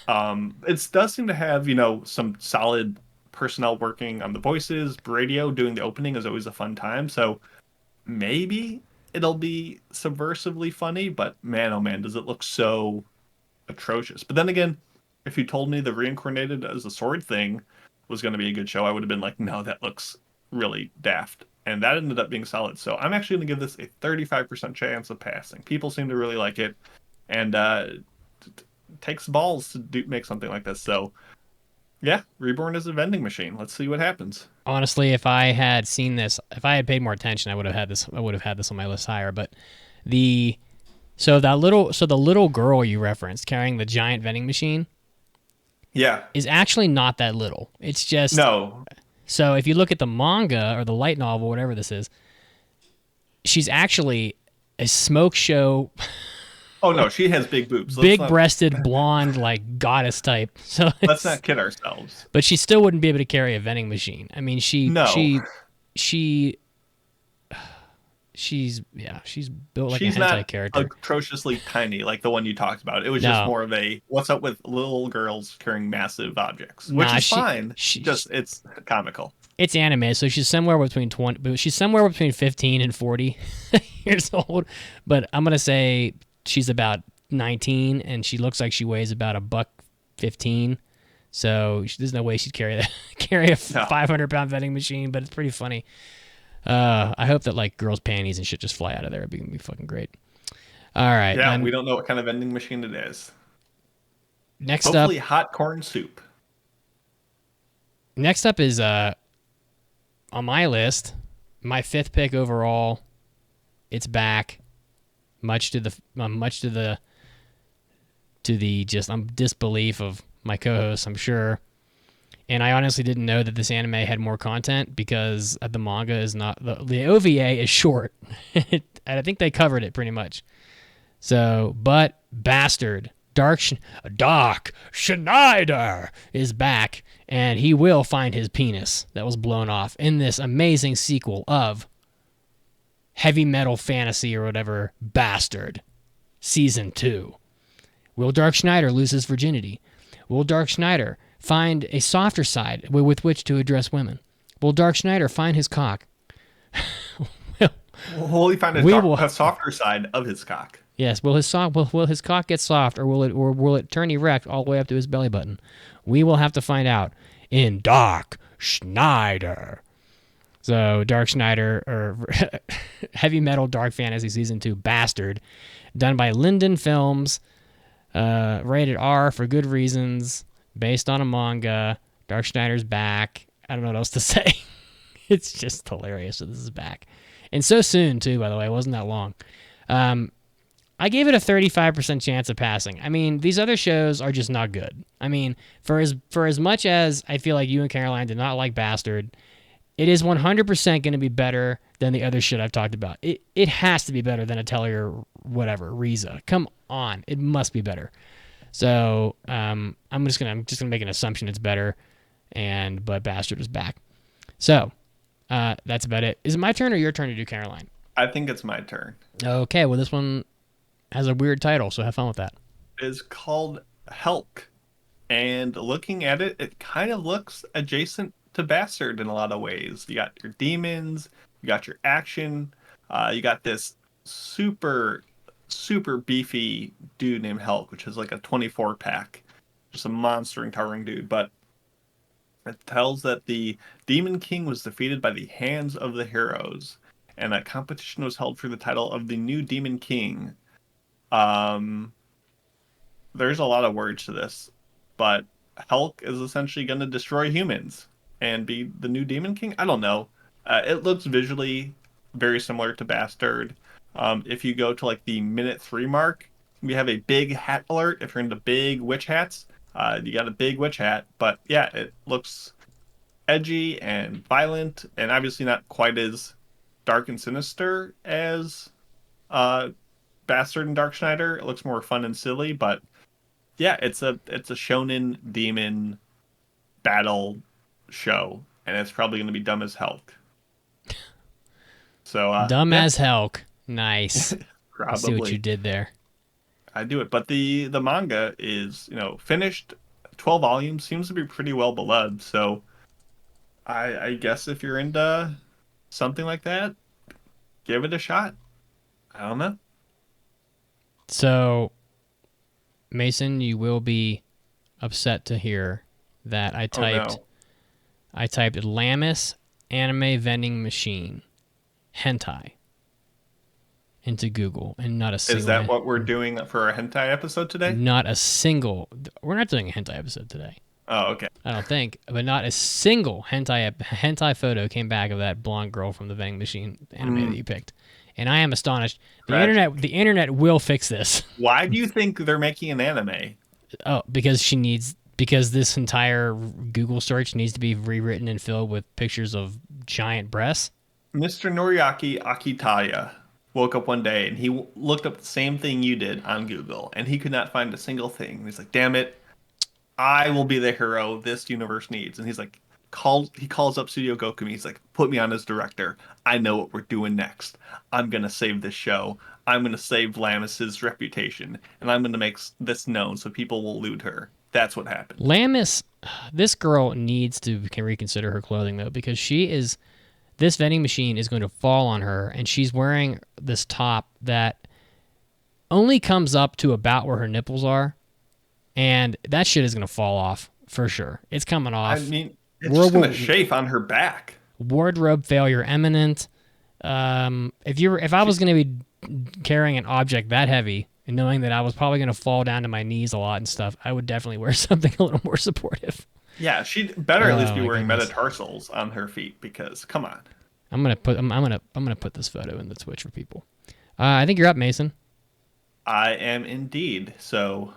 It does seem to have, some solid personnel working on the voices. Radio doing the opening is always a fun time, so maybe it'll be subversively funny, but man, oh man, does it look so atrocious. But then again, if you told me the Reincarnated as a sword thing was going to be a good show, I would have been like, no, that looks really daft. And that ended up being solid. So I'm actually going to give this a 35% chance of passing. People seem to really like it, and it takes balls to make something like this. So yeah, Reborn is a vending machine. Let's see what happens. Honestly, if I had seen this, if I had paid more attention, I would have had this. I would have had this on my list higher. But the little girl you referenced carrying the giant vending machine, yeah, is actually not that little. It's just no. So if you look at the manga or the light novel, whatever this is, she's actually a smoke show. Oh no, she has big boobs. Big-breasted, blonde, like goddess type. So let's not kid ourselves. But she still wouldn't be able to carry a vending machine. I mean, she's built like a hentai character. Not atrociously tiny like the one you talked about. It was just more of a what's up with little girls carrying massive objects, which is fine. It's comical. It's anime, so she's somewhere between 15 and 40 years old. But I'm gonna say she's about 19, and she looks like she weighs about $115. So there's no way she'd carry a 500-pound vending machine. But it's pretty funny. I hope that like girls' panties and shit just fly out of there. It'd be fucking great. All right. Yeah, we don't know what kind of vending machine it is. Hopefully hot corn soup. Next up is on my list, my 5th pick overall. It's back, much to the just disbelief of my co-hosts, I'm sure. And I honestly didn't know that this anime had more content because the manga is not... The OVA is short. And I think they covered it pretty much. So, but Bastard, Dark Schneider is back, and he will find his penis that was blown off in this amazing sequel of Heavy Metal Fantasy or whatever, Bastard, Season 2. Will Dark Schneider lose his virginity? Will Dark Schneider find a softer side with which to address women? Will Dark Schneider find his cock? Will he find a softer side of his cock? Yes. Will his cock get soft, or will it turn erect all the way up to his belly button? We will have to find out in Dark Schneider. So Dark Schneider, or Heavy Metal Dark Fantasy Season 2, Bastard, done by Linden Films, rated R for good reasons. Based on a manga. Dark Schneider's back. I don't know what else to say. It's just hilarious that this is back. And so soon, too, by the way. It wasn't that long. I gave it a 35% chance of passing. I mean, these other shows are just not good. I mean, for as much as I feel like you and Caroline did not like Bastard, it is 100% going to be better than the other shit I've talked about. It has to be better than Atelier whatever, Riza. Come on. It must be better. So I'm just gonna make an assumption it's better, but Bastard is back. So that's about it. Is it my turn or your turn to do Caroline? I think it's my turn. Okay, well this one has a weird title, so have fun with that. It is called Helk, and looking at it, it kind of looks adjacent to Bastard in a lot of ways. You got your demons, you got your action, you got this super beefy dude named Helk, which is like a 24-pack. Just a monster and towering dude. But it tells that the Demon King was defeated by the hands of the heroes, and a competition was held for the title of the new Demon King. There's a lot of words to this, but Hulk is essentially going to destroy humans and be the new Demon King. I don't know. It looks visually very similar to Bastard. If you go to like the minute 3 mark, we have a big hat alert. If you're into big witch hats, you got a big witch hat. But yeah, it looks edgy and violent, and obviously not quite as dark and sinister as uh, Bastard and Dark Schneider. It looks more fun and silly, but yeah, it's a shonen demon battle show, and it's probably going to be dumb as hell. So Dumb yeah, as Helk. Nice. I see what probably you did there. I do it. But the manga is finished, 12 volumes, seems to be pretty well beloved. So I guess if you're into something like that, give it a shot. I don't know. So, Mason, you will be upset to hear that I Oh typed no. Lamis anime vending machine hentai into Google, and not a single Is that what we're doing for a hentai episode today? not a single we're not doing a hentai episode today. Oh, okay. I don't think, but not a single hentai photo came back of that blonde girl from the vending machine anime that you picked. And I am astonished. Tragic. The internet will fix this. Why do you think they're making an anime? Oh, because this entire Google search needs to be rewritten and filled with pictures of giant breasts. Mr. Noriaki Akitaya woke up one day and he looked up the same thing you did on Google, and he could not find a single thing. And he's like, "Damn it, I will be the hero this universe needs." And he's like, he calls up Studio Gokumi. He's like, "Put me on as director. I know what we're doing next. I'm gonna save this show. I'm gonna save Lamis's reputation, and I'm gonna make this known so people will loot her." That's what happened. Lamis, this girl needs to reconsider her clothing though, because this vending machine is going to fall on her, and she's wearing this top that only comes up to about where her nipples are, and that shit is going to fall off for sure. It's coming off. I mean, it's just gonna chafe on her back. Wardrobe failure imminent. If I was going to be carrying an object that heavy and knowing that I was probably going to fall down to my knees a lot and stuff, I would definitely wear something a little more supportive. Yeah, she'd better at least be my wearing goodness. metatarsals on her feet, because come on. I'm gonna put this photo in the Twitch for people. I think you're up, Mason. I am indeed. So,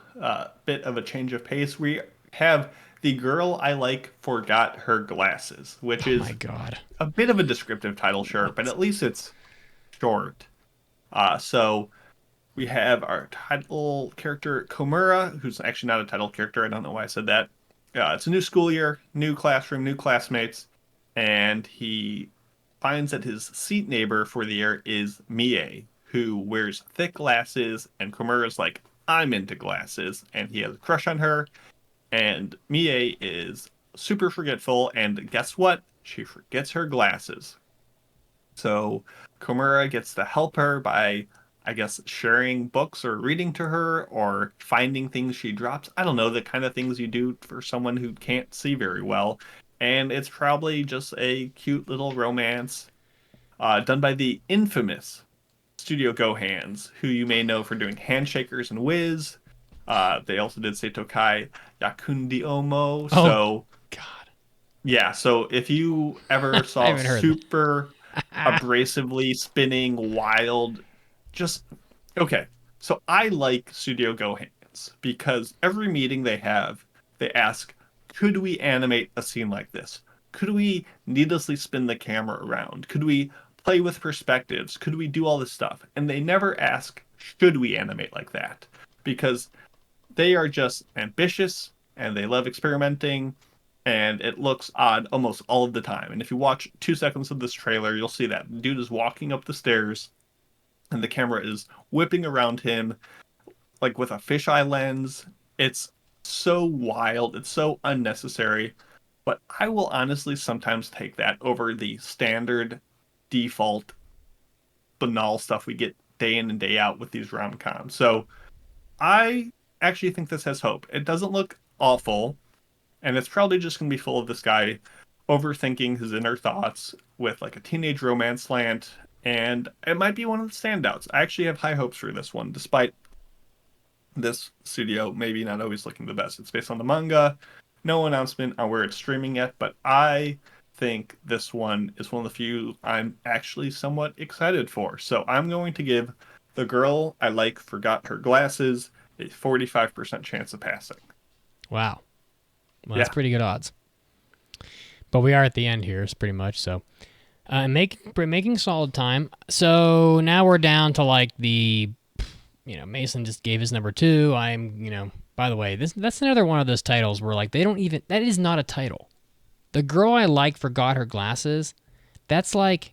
bit of a change of pace. We have The Girl I Like Forgot Her Glasses, which Oh is my god. a bit of a descriptive title, sure, but at least it's short. So we have our title character, Komura, who's actually not a title character. I don't know why I said that. It's a new school year, new classroom, new classmates, and he finds that his seat neighbor for the year is Mie, who wears thick glasses, and Komura's like, "I'm into glasses," and he has a crush on her. And Mie is super forgetful, and guess what? She forgets her glasses. So Komura gets to help her by, I guess, sharing books or reading to her or finding things she drops. I don't know, the kind of things you do for someone who can't see very well. And it's probably just a cute little romance done by the infamous Studio Gohans, who you may know for doing Handshakers and Wiz. They also did Seito Kai Yakundi Omo. Oh, So, God. yeah, so if you ever I saw haven't heard super abrasively spinning, wild, just okay. So I like Studio Gohans because every meeting they have, they ask, could we animate a scene like this? Could we needlessly spin the camera around? Could we play with perspectives? Could we do all this stuff? And they never ask, should we animate like that? Because they are just ambitious and they love experimenting, and it looks odd almost all of the time. And if you watch 2 seconds of this trailer, you'll see that the dude is walking up the stairs and the camera is whipping around him like with a fisheye lens. It's so wild, it's so unnecessary, but I will honestly sometimes take that over the standard default banal stuff we get day in and day out with these rom-coms. So I actually think this has hope. It doesn't look awful, and it's probably just going to be full of this guy overthinking his inner thoughts with like a teenage romance slant, and it might be one of the standouts. I actually have high hopes for this one, despite this studio maybe not always looking the best. It's based on the manga. No announcement on where it's streaming yet, but I think this one is one of the few I'm actually somewhat excited for. So I'm going to give The Girl I Like Forgot Her Glasses a 45% chance of passing. Wow. Well, that's pretty good odds. But we are at the end here, pretty much. So, making solid time. So now we're down to like Mason just gave his number 2. By the way, that's another one of those titles where like that is not a title. The Girl I Like Forgot Her Glasses. That's like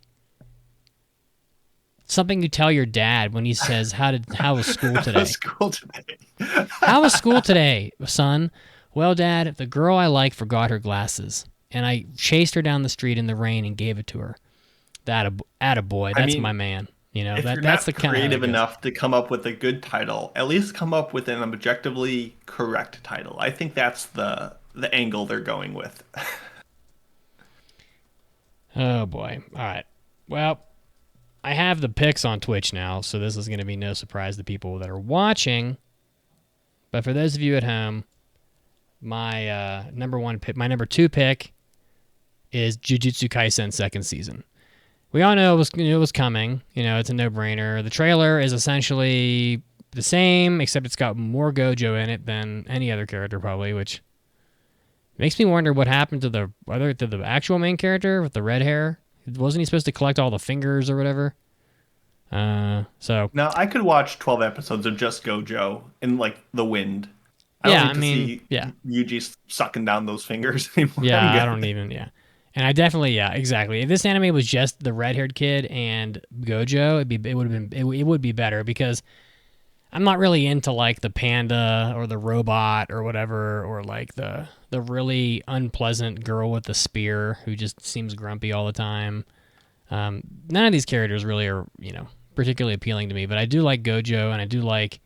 something you tell your dad when he says, "How was school today?" How was school today, son? Well, Dad, the girl I like forgot her glasses, and I chased her down the street in the rain and gave it to her. Attaboy, that's my man. If you're that's not the kind creative enough to come up with a good title, at least come up with an objectively correct title. I think that's the angle they're going with. Oh boy! All right. Well, I have the picks on Twitch now, so this is going to be no surprise to people that are watching. But for those of you at home, my number 2 pick is Jujutsu Kaisen second season. We all know it was coming. It's a no-brainer. The trailer is essentially the same, except it's got more Gojo in it than any other character probably, which makes me wonder what happened to the actual main character with the red hair. Wasn't he supposed to collect all the fingers or whatever? So now I could watch 12 episodes of just Gojo in like the wind. I see Yuji sucking down those fingers anymore. Yeah, I don't even. Yeah, and I definitely. Yeah, exactly. If this anime was just the red-haired kid and Gojo, it would be better because I'm not really into like the panda or the robot or whatever, or like the really unpleasant girl with the spear who just seems grumpy all the time. None of these characters really are particularly appealing to me, but I do like Gojo and I do like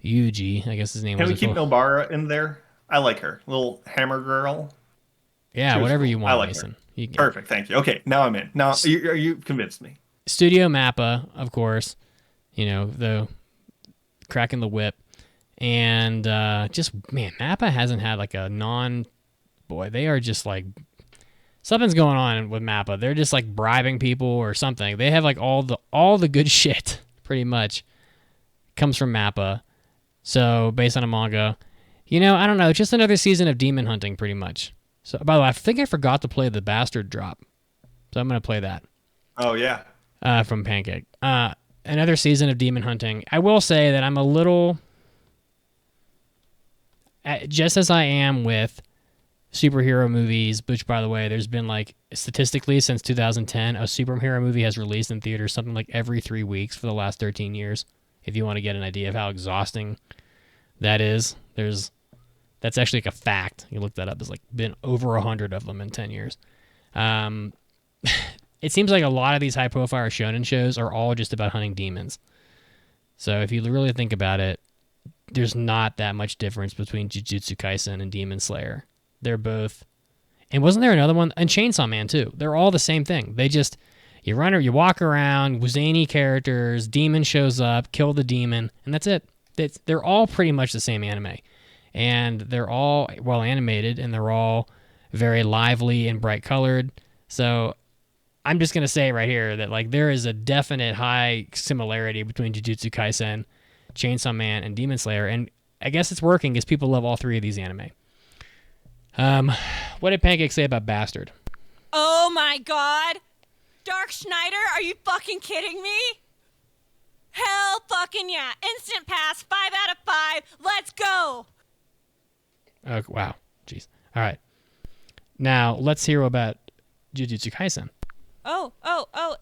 Yuji, I guess his name was. Can we keep Nobara in there? I like her. Little hammer girl. Yeah, whatever you want, I like Mason. Perfect, thank you. Okay, now I'm in. Now you convinced me. Studio Mappa, of course. The cracking the whip. And Mappa hasn't had like a they are just like, something's going on with Mappa. They're just like bribing people or something. They have like all the good shit, pretty much, comes from Mappa. So, based on a manga, I don't know, just another season of demon hunting, pretty much. So, by the way, I think I forgot to play the Bastard drop. So, I'm going to play that. Oh, yeah. From Pancake. Another season of demon hunting. I will say that I'm a little, just as I am with superhero movies, which, by the way, there's been like, statistically, since 2010, a superhero movie has released in theaters something like every 3 weeks for the last 13 years. If you want to get an idea of how exhausting that is, that's actually like a fact. You look that up. There's like been over 100 of them in 10 years. It seems like a lot of these high-profile shonen shows are all just about hunting demons. So if you really think about it, there's not that much difference between Jujutsu Kaisen and Demon Slayer. They're both, and wasn't there another one? And Chainsaw Man too. They're all the same thing. They just, you walk around, zany characters, demon shows up, kill the demon, and that's it. They're all pretty much the same anime. And they're all well animated, and they're all very lively and bright colored. So I'm just going to say right here that like there is a definite high similarity between Jujutsu Kaisen, Chainsaw Man, and Demon Slayer. And I guess it's working because people love all 3 of these anime. What did Pancake say about Bastard? Oh my god! Dark Schneider, are you fucking kidding me? Hell fucking yeah! Instant pass, 5 out of 5. Let's go! Oh, wow. Jeez. All right. Now, let's hear about Jujutsu Kaisen. Oh,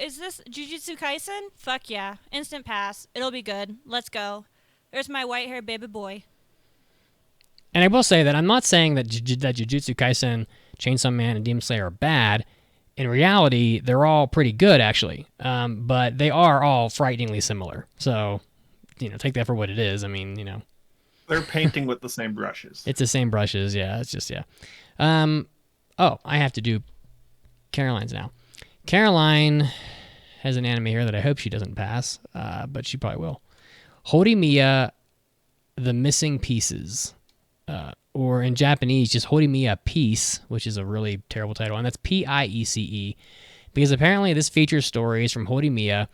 is this Jujutsu Kaisen? Fuck yeah. Instant pass. It'll be good. Let's go. There's my white-haired baby boy. And I will say that I'm not saying that Jujutsu Kaisen, Chainsaw Man, and Demon Slayer are bad. In reality, they're all pretty good, actually. But they are all frighteningly similar. So, take that for what it is. I mean, They're painting with the same brushes. It's the same brushes, yeah. It's just, yeah. I have to do Caroline's now. Caroline has an anime here that I hope she doesn't pass, but she probably will. Horimiya The Missing Pieces, or in Japanese, just Horimiya Piece, which is a really terrible title, and that's Piece, because apparently this features stories from Horimiya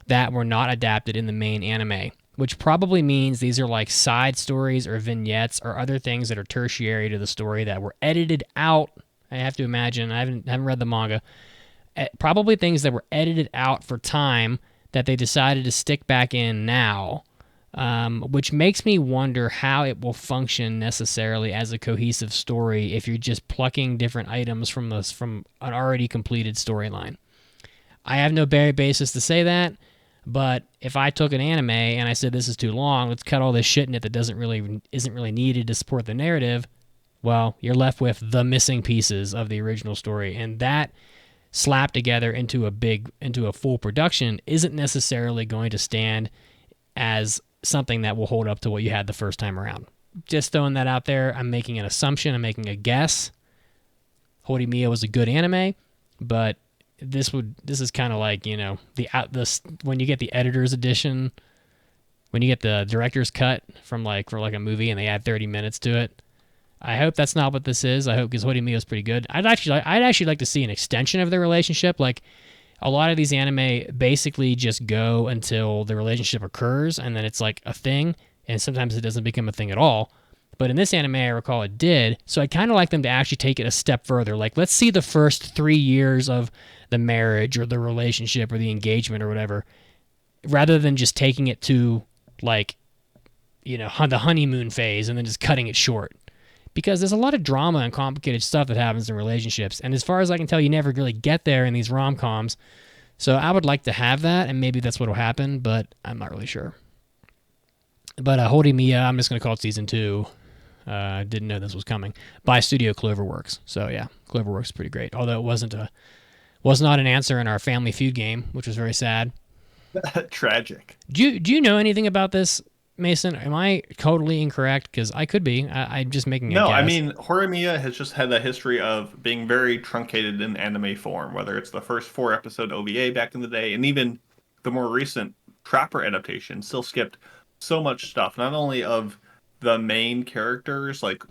that were not adapted in the main anime, which probably means these are like side stories or vignettes or other things that are tertiary to the story that were edited out. I have to imagine. I haven't read the manga. Probably things that were edited out for time that they decided to stick back in now, which makes me wonder how it will function necessarily as a cohesive story if you're just plucking different items from an already completed storyline. I have no basis to say that, but if I took an anime and I said this is too long, let's cut all this shit in it that isn't really needed to support the narrative, well, you're left with the missing pieces of the original story, and that slapped together into a full production isn't necessarily going to stand as something that will hold up to what you had the first time around. Just throwing that out there. I'm making an assumption. I'm making a guess. Horimiya was a good anime, but this is kind of like, you know, when you get the editor's edition, when you get the director's cut for like a movie and they add 30 minutes to it. I hope that's not what this is. I hope, because Horimiya is pretty good. I'd actually like to see an extension of their relationship. Like, a lot of these anime basically just go until the relationship occurs, and then it's like a thing, and sometimes it doesn't become a thing at all. But in this anime, I recall it did, so I'd kind of like them to actually take it a step further. Like, let's see the first 3 years of the marriage or the relationship or the engagement or whatever, rather than just taking it to, like, you know, the honeymoon phase and then just cutting it short. Because there's a lot of drama and complicated stuff that happens in relationships. And as far as I can tell, you never really get there in these rom-coms. So I would like to have that, and maybe that's what will happen, but I'm not really sure. But Horimiya, I'm just going to call it Season 2. Didn't know this was coming. By Studio Cloverworks. So yeah, Cloverworks is pretty great. Although it was not an answer in our Family Feud game, which was very sad. Tragic. Do you know anything about this, Mason? Am I totally incorrect? Because I could be. I'm just making a guess. No, I mean, Horimiya has just had a history of being very truncated in anime form, whether it's the first 4-episode OVA back in the day, and even the more recent proper adaptation still skipped so much stuff, not only of the main characters, like,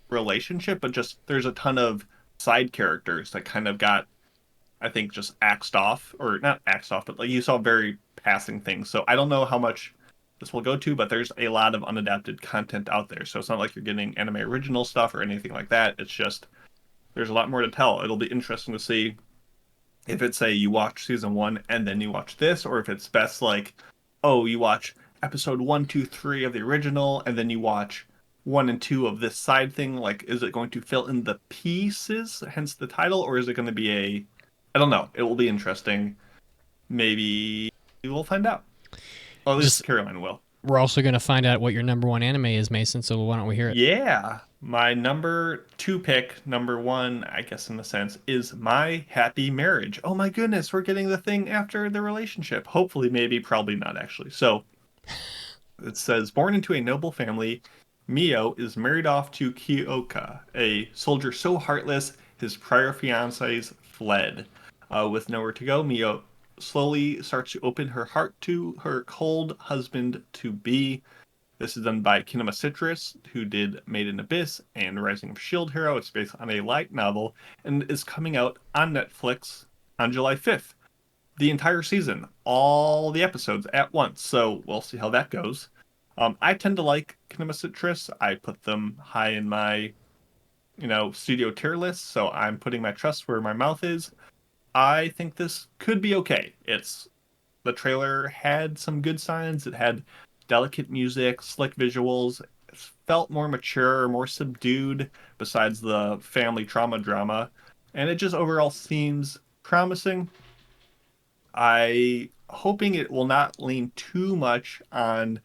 relationship, but just there's a ton of side characters that kind of got, I think, just axed off, or not axed off, but like you saw very passing things. So I don't know how much this will go to, but there's a lot of unadapted content out there. So it's not like you're getting anime original stuff or anything like that. It's just, there's a lot more to tell. It'll be interesting to see if it's, say, you watch season 1 and then you watch this, or if it's best like, oh, you watch episode 1, 2, 3 of the original, and then you watch 1 and 2 of this side thing. Like, is it going to fill in the pieces, hence the title, or is it going to be I don't know. It will be interesting. Maybe we will find out. Or at least Caroline will. We're also going to find out what your number 1 anime is, Mason, so why don't we hear it? Yeah. My number 2 pick, number 1, I guess in a sense, is My Happy Marriage. Oh my goodness, we're getting the thing after the relationship. Hopefully, maybe, probably not actually. So, it says, born into a noble family, Mio is married off to Kyoka, a soldier so heartless his prior fiancés fled. With nowhere to go, Mio slowly starts to open her heart to her cold husband-to-be. This is done by Kinema Citrus, who did Made in Abyss and Rising of S.H.I.E.L.D. Hero. It's based on a light novel and is coming out on Netflix on July 5th. The entire season, all the episodes at once, so we'll see how that goes. I tend to like Kinema Citrus. I put them high in my, studio tier list, so I'm putting my trust where my mouth is. I think this could be okay. The trailer had some good signs. It had delicate music, slick visuals. It felt more mature, more subdued, besides the family trauma drama. And it just overall seems promising. I'm hoping it will not lean too much on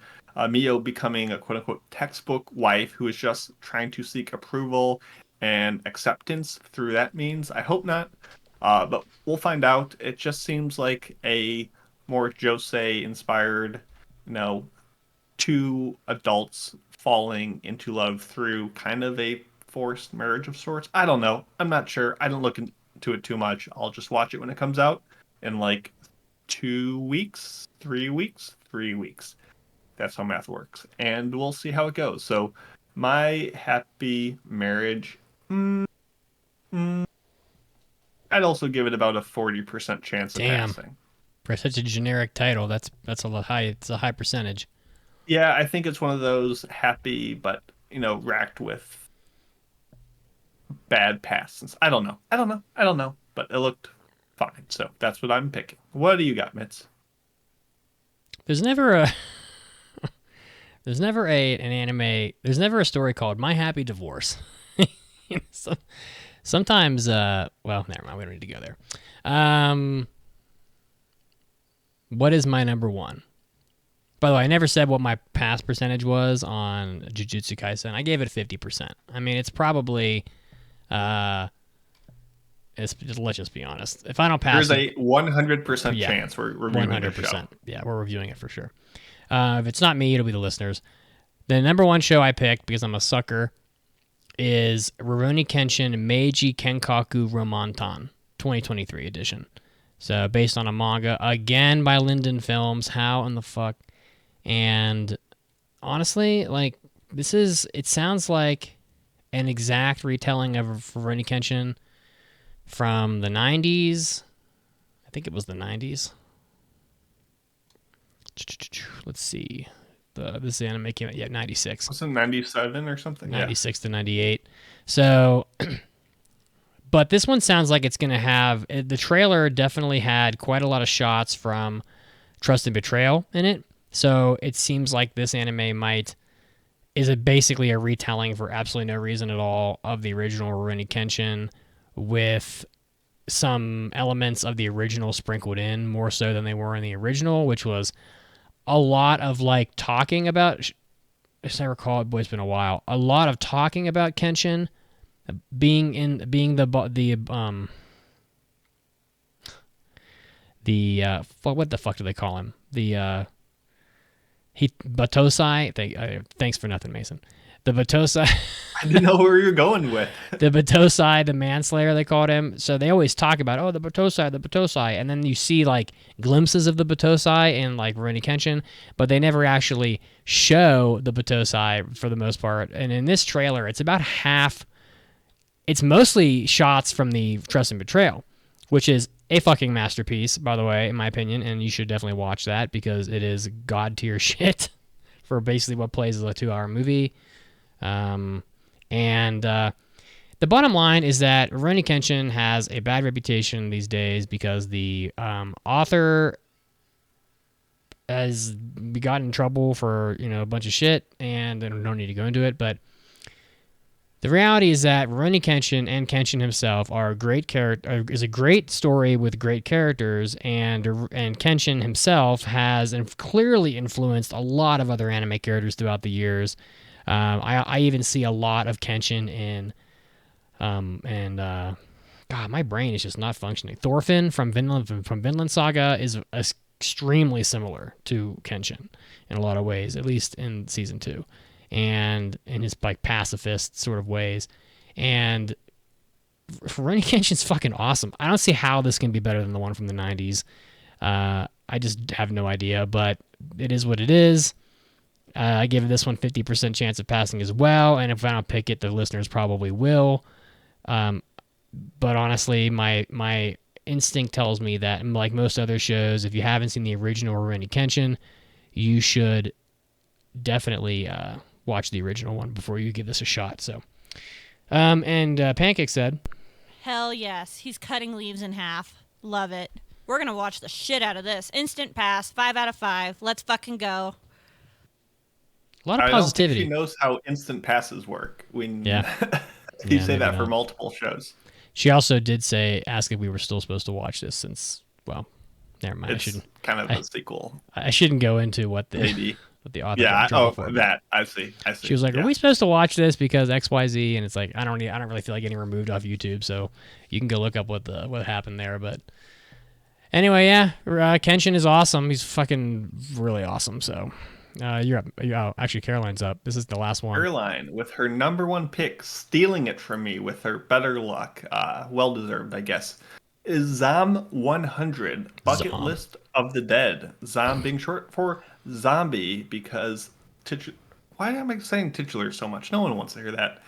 Mio becoming a quote-unquote textbook wife who is just trying to seek approval and acceptance through that means. I hope not. But we'll find out. It just seems like a more josei-inspired, two adults falling into love through kind of a forced marriage of sorts. I don't know. I'm not sure. I don't look into it too much. I'll just watch it when it comes out in 2 weeks, 3 weeks, 3 weeks. That's how math works. And we'll see how it goes. So my happy marriage, I'd also give it about a 40% chance of Damn. passing. For such a generic title, that's a lot high. It's a high percentage. Yeah, I think it's one of those happy, but, racked with bad passes. I don't know. But it looked fine. So that's what I'm picking. What do you got, Mitz? There's never a an anime. There's never a story called My Happy Divorce. Sometimes, well, never mind. We don't need to go there. What is my number one? By the way, I never said what my pass percentage was on Jujutsu Kaisen. I gave it 50%. I mean, it's probably, let's just be honest. If I don't pass, there's a 100% chance we're reviewing 100%. The show. Yeah, we're reviewing it for sure. If it's not me, it'll be the listeners. The number one show I picked, because I'm a sucker, is Rurouni Kenshin Meiji Kenkaku Romantan 2023 edition. So based on a manga, again by Linden Films. How in the fuck? And honestly, like, it sounds like an exact retelling of Rurouni Kenshin from the 90s. I think it was the 90s. Let's see. This anime came out, 96. Was it 97 or something? 96 to 98. So, but this one sounds like it's going to have, the trailer definitely had quite a lot of shots from Trust and Betrayal in it. So it seems like this anime is basically a retelling for absolutely no reason at all of the original Rurouni Kenshin, with some elements of the original sprinkled in, more so than they were in the original, which was a lot of like talking about, as I recall, boy, it's been a while, a lot of talking about Kenshin being the what the fuck do they call him? Batosai. Thanks for nothing, Mason. The Batosai. I didn't know where you're going with. The Batosai, the manslayer, they called him. So they always talk about, the Batosai. And then you see, like, glimpses of the Batosai in, like, Rurouni Kenshin, but they never actually show the Batosai for the most part. And in this trailer, it's about half. It's mostly shots from the Trust and Betrayal, which is a fucking masterpiece, by the way, in my opinion, and you should definitely watch that because it is god-tier shit for basically what plays as a 2-hour movie. The bottom line is that Rurouni Kenshin has a bad reputation these days because the author has gotten in trouble for a bunch of shit, and I don't need to go into it, but the reality is that Rurouni Kenshin and Kenshin himself are a great is a great story with great characters, and Kenshin himself has clearly influenced a lot of other anime characters throughout the years. I even see a lot of Kenshin in, God, my brain is just not functioning. Thorfinn from Vinland Saga is extremely similar to Kenshin in a lot of ways, at least in season 2, and in his like pacifist sort of ways. And Rurouni Kenshin's fucking awesome. I don't see how this can be better than the one from the 90s. I just have no idea, but it is what it is. I give this one 50% chance of passing as well, and if I don't pick it, the listeners probably will. But honestly, my instinct tells me that, like most other shows, if you haven't seen the original Rurouni Kenshin, you should definitely watch the original one before you give this a shot. So, Pancake said, hell yes, he's cutting leaves in half. Love it. We're gonna watch the shit out of this. Instant pass, 5 out of 5. Let's fucking go. A lot of positivity. I don't think she knows how instant passes work. You Yeah, say that for multiple shows. She also did ask if we were still supposed to watch this since, well, never mind. It's kind of a sequel. I shouldn't go into what the author. Yeah. That I see. She was like, "Are we supposed to watch this because XYZ?" And it's like, I don't really feel like getting removed off YouTube, so you can go look up what happened there. But anyway, yeah, Kenshin is awesome. He's fucking really awesome. So. You're up. Actually, Caroline's up. This is the last one. Caroline, with her number one pick, stealing it from me with her better luck. Well deserved, I guess. is Zom 100, Bucket Zom. List of the Dead. Zom being short for zombie because why am I saying titular so much? No one wants to hear that.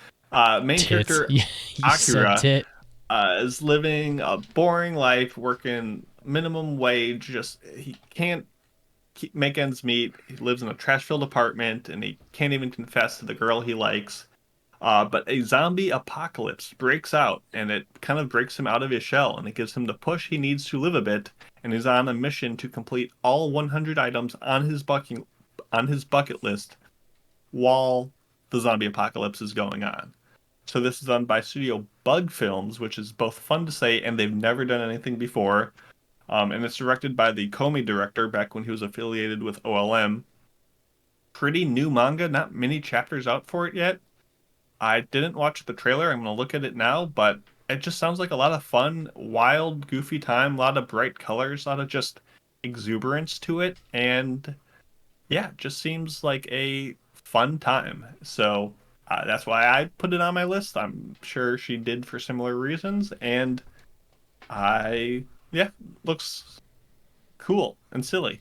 Main Tits. character Yeah, you said Akira tit. is living a boring life, working minimum wage. Just he can't make ends meet. He lives in a trash-filled apartment, and he can't even confess to the girl he likes. But a zombie apocalypse breaks out, and it kind of breaks him out of his shell, and it gives him the push he needs to live a bit. And he's on a mission to complete all 100 items on his bucket list while the zombie apocalypse is going on. So this is done by Studio Bug Films, which is both fun to say, and they've never done anything before. And it's directed by the Comey director back when he was affiliated with OLM. Pretty new manga, not many chapters out for it yet. I didn't watch the trailer. I'm going to look at it now, but it just sounds like a lot of fun, wild, goofy time, a lot of bright colors, a lot of just exuberance to it. And yeah, it just seems like a fun time. So that's why I put it on my list. I'm sure she did for similar reasons. And looks cool and silly.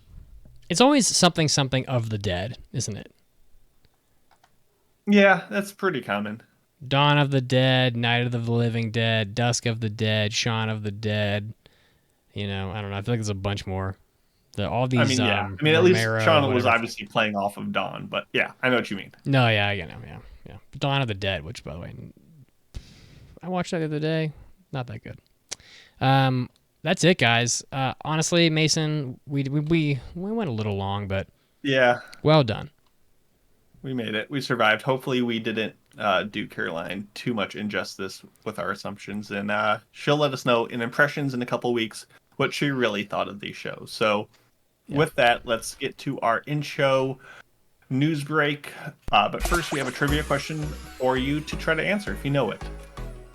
It's always something of the dead, isn't it? Yeah, that's pretty common. Dawn of the Dead, Night of the Living Dead, Dusk of the Dead, Shaun of the Dead. I don't know. I feel like there's a bunch more. All these. At least Shaun was obviously playing off of Dawn, but yeah, I know what you mean. No, yeah, yeah. Dawn of the Dead, which by the way, I watched that the other day. Not that good. That's it, guys. Honestly, Mason, we went a little long, but yeah, well done. We made it. We survived. Hopefully, we didn't do Caroline too much injustice with our assumptions, and she'll let us know in impressions in a couple weeks what she really thought of these shows. So, with that, let's get to our in-show news break. But first, we have a trivia question for you to try to answer if you know it.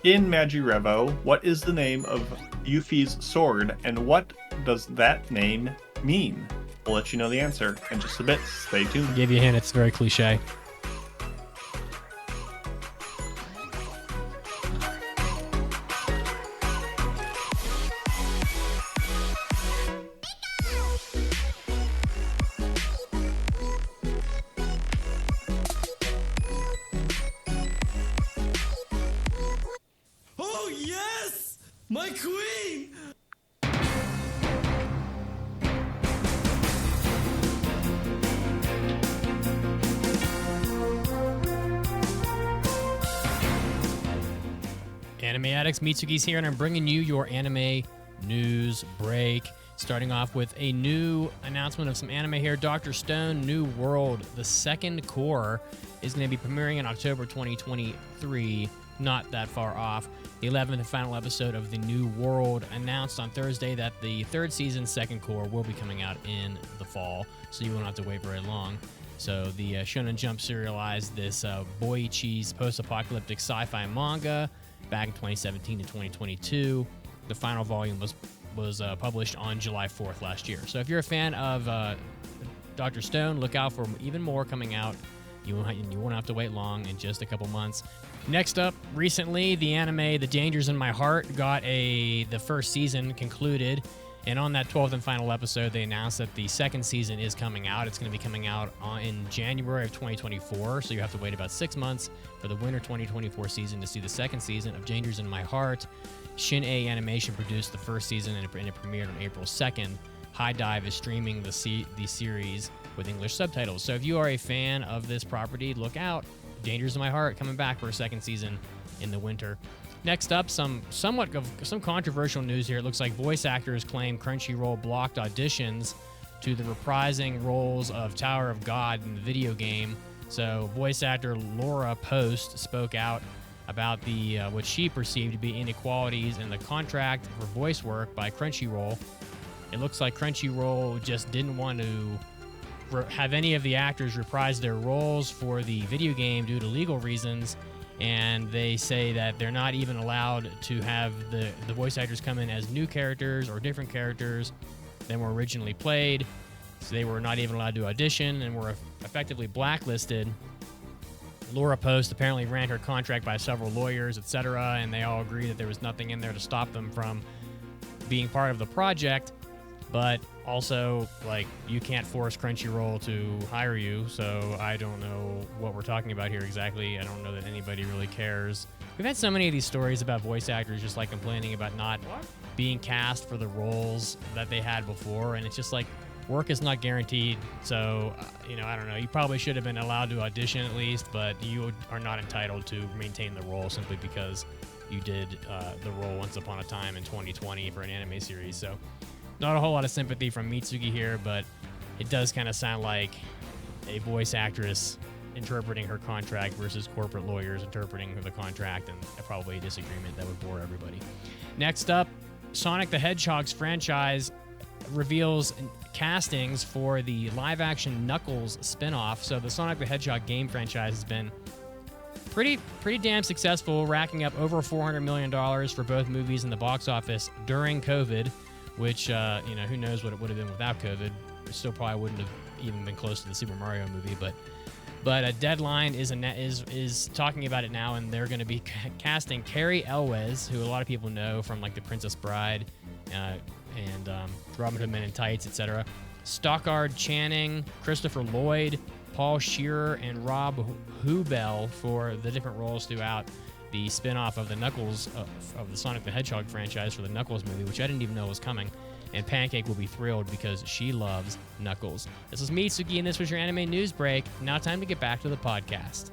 In MagiReview, what is the name of Yuffie's sword, and what does that name mean? We'll let you know the answer in just a bit. Stay tuned. I'll give you a hint. It's very cliche. Oh yes! My queen! Anime Addicts, Mitsuki's here, and I'm bringing you your anime news break. Starting off with a new announcement of some anime here. Dr. Stone, New World, the second core, is going to be premiering in October 2023. Not that far off. The 11th and final episode of the New World announced on Thursday that the third season, second core, will be coming out in the fall, so you won't have to wait very long. So the Shonen Jump serialized this boy cheese post-apocalyptic sci-fi manga back in 2017 to 2022. The final volume was published on July 4th last year. So if you're a fan of Dr. Stone, look out for even more coming out. You won't have to wait long, in just a couple months. Next up, recently, the anime The Dangers in My Heart got the first season concluded. And on that 12th and final episode, they announced that the second season is coming out. It's going to be coming out in January of 2024, so you have to wait about 6 months for the winter 2024 season to see the second season of Dangers in My Heart. Shin-A Animation produced the first season, and it premiered on April 2nd. High Dive is streaming the series with English subtitles. So if you are a fan of this property, look out. Dangers in My Heart coming back for a second season in the winter. Next up, some controversial news here. It looks like voice actors claim Crunchyroll blocked auditions to the reprising roles of Tower of God in the video game. So voice actor Laura Post spoke out about the what she perceived to be inequalities in the contract for voice work by Crunchyroll. It looks like Crunchyroll just didn't want to have any of the actors reprise their roles for the video game due to legal reasons. And they say that they're not even allowed to have the voice actors come in as new characters or different characters than were originally played. So they were not even allowed to audition and were effectively blacklisted. Laura Post apparently ran her contract by several lawyers, etc., and they all agreed that there was nothing in there to stop them from being part of the project, but also, like, you can't force Crunchyroll to hire you, so I don't know what we're talking about here exactly. I don't know that anybody really cares. We've had so many of these stories about voice actors just, like, complaining about not being cast for the roles that they had before, and it's just like, work is not guaranteed, so, I don't know. You probably should have been allowed to audition at least, but you are not entitled to maintain the role simply because you did the role once upon a time in 2020 for an anime series, so not a whole lot of sympathy from Mitsuki here, but it does kind of sound like a voice actress interpreting her contract versus corporate lawyers interpreting the contract, and probably a disagreement that would bore everybody. Next up, Sonic the Hedgehog's franchise reveals castings for the live-action Knuckles spin-off. So the Sonic the Hedgehog game franchise has been pretty damn successful, racking up over $400 million for both movies in the box office during COVID, which, who knows what it would have been without COVID. It still probably wouldn't have even been close to the Super Mario movie, but a Deadline is talking about it now, and they're going to be casting Carrie Elwes, who a lot of people know from like The Princess Bride and Robin Hood Men in Tights, etc. Stockard Channing, Christopher Lloyd, Paul Shearer, and Rob Hubel for the different roles throughout the spin-off of the Knuckles of the Sonic the Hedgehog franchise for the Knuckles movie, which I didn't even know was coming. And Pancake will be thrilled because she loves Knuckles. This was Mitsuki, and this was your anime news break. Now time to get back to the podcast.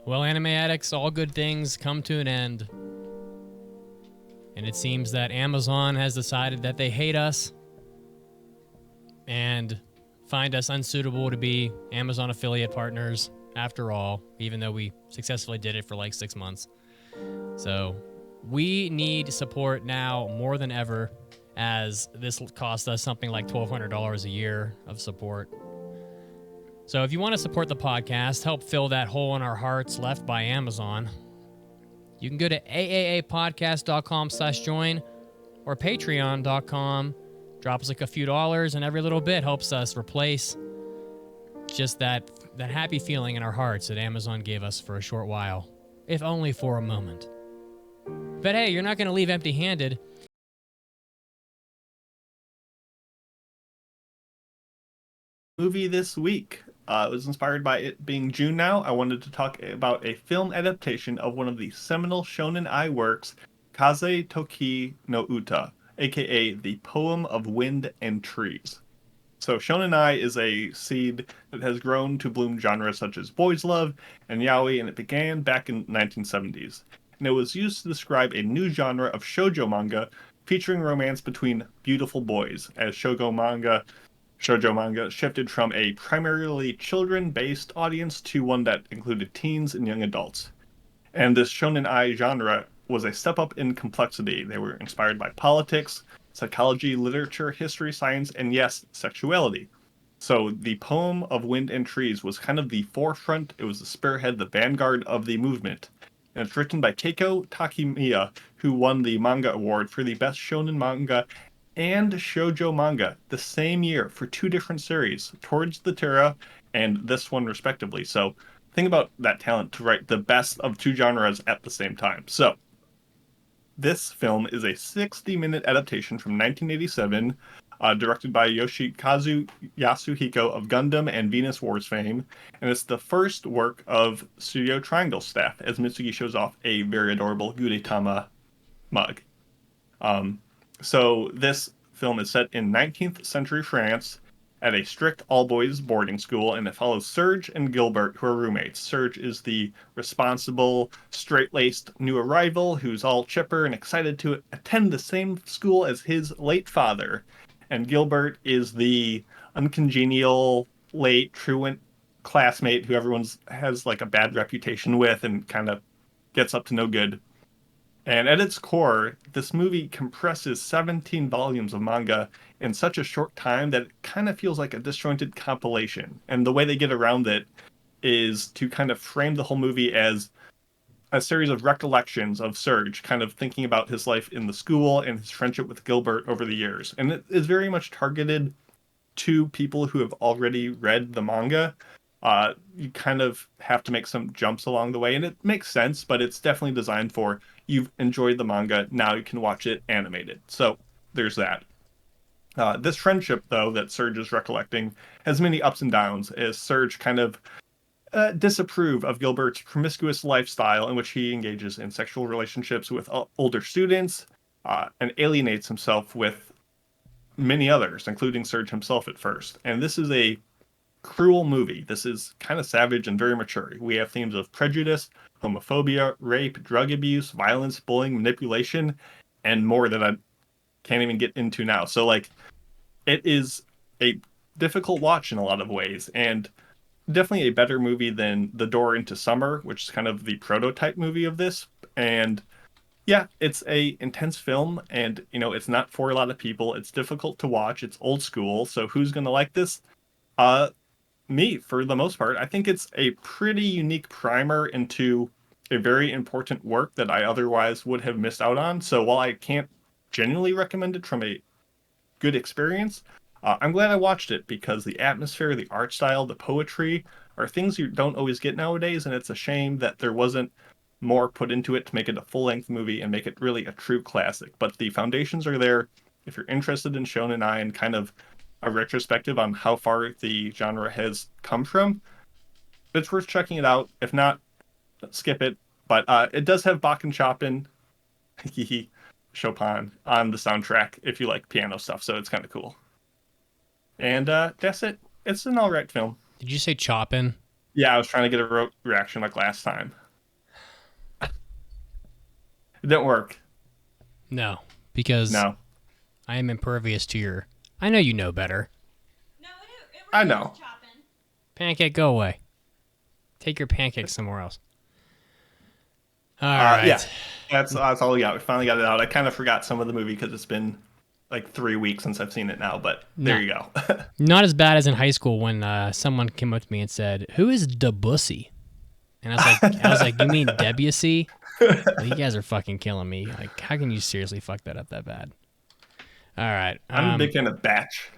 Well, anime addicts, all good things come to an end. And it seems that Amazon has decided that they hate us and find us unsuitable to be Amazon affiliate partners after all, even though we successfully did it for like 6 months. So we need support now more than ever, as this cost us something like $1,200 a year of support. So if you want to support the podcast, help fill that hole in our hearts left by Amazon, you can go to aapodcast.com/join or patreon.com. Drop us like a few dollars, and every little bit helps us replace just that happy feeling in our hearts that Amazon gave us for a short while, if only for a moment. But hey, you're not going to leave empty-handed. Movie this week. It was inspired by it being June now. I wanted to talk about a film adaptation of one of the seminal Shonen Ai works, Kaze Toki no Uta, aka The Poem of Wind and Trees. So Shonen Ai is a seed that has grown to bloom genres such as boys love and yaoi, and it began back in the 1970s. And it was used to describe a new genre of shoujo manga featuring romance between beautiful boys, as shoujo manga shifted from a primarily children-based audience to one that included teens and young adults. And this Shonen Ai genre was a step up in complexity. They were inspired by politics, psychology, literature, history, science, and yes, sexuality. So the Poem of Wind and Trees was kind of the forefront. It was the spearhead, the vanguard of the movement. And it's written by Keiko Takemiya, who won the manga award for the best shonen manga and shoujo manga the same year for 2 different series, Towards the Terra and this one respectively. So think about that talent to write the best of 2 genres at the same time. So this film is a 60-minute adaptation from 1987, directed by Yoshikazu Yasuhiko of Gundam and Venus Wars fame, and it's the first work of Studio Triangle staff, as Mitsuki shows off a very adorable Gudetama mug. So this film is set in 19th century France at a strict all-boys boarding school, and it follows Serge and Gilbert, who are roommates. Serge is the responsible, straight-laced new arrival who's all chipper and excited to attend the same school as his late father. And Gilbert is the uncongenial, late, truant classmate who everyone has like a bad reputation with and kind of gets up to no good. And at its core, this movie compresses 17 volumes of manga in such a short time that it kind of feels like a disjointed compilation. And the way they get around it is to kind of frame the whole movie as a series of recollections of Surge, kind of thinking about his life in the school and his friendship with Gilbert over the years. And it is very much targeted to people who have already read the manga. You kind of have to make some jumps along the way, and it makes sense, but it's definitely designed for you've enjoyed the manga, now you can watch it animated. So there's that. This friendship, though, that Surge is recollecting has many ups and downs, as Surge kind of disapprove of Gilbert's promiscuous lifestyle in which he engages in sexual relationships with older students and alienates himself with many others, including Surge himself at first. And this is a cruel movie. This is kind of savage and very mature. We have themes of prejudice, homophobia, rape, drug abuse, violence, bullying, manipulation, and more that I can't even get into now. So, like, it is a difficult watch in a lot of ways, and definitely a better movie than The Door into Summer, which is kind of the prototype movie of this. And yeah, it's a intense film, and it's not for a lot of people. It's difficult to watch. It's old school. So who's gonna like this? Me, for the most part. I think it's a pretty unique primer into a very important work that I otherwise would have missed out on. So while I can't genuinely recommend it from a good experience, I'm glad I watched it, because the atmosphere, the art style, the poetry are things you don't always get nowadays, and it's a shame that there wasn't more put into it to make it a full-length movie and make it really a true classic. But the foundations are there. If you're interested in Shonen Ai and kind of a retrospective on how far the genre has come from, it's worth checking it out. If not, skip it. But it does have Bach and Chopin, Chopin, on the soundtrack if you like piano stuff, so it's kind of cool. And that's it. It's an alright film. Did you say Chopin? Yeah, I was trying to get a reaction like last time. It didn't work. No, because No. I am impervious to your... I know you know better. No, it I know. Chopping. Pancake, go away. Take your pancakes somewhere else. All right. Yeah, that's all we got. We finally got it out. I kind of forgot some of the movie because it's been like 3 weeks since I've seen it now, but there you go. Not as bad as in high school when someone came up to me and said, "Who is Debussy?" And I was like, "You mean Debussy?" Like, you guys are fucking killing me. Like, how can you seriously fuck that up that bad? All right. I'm a big fan of Batch.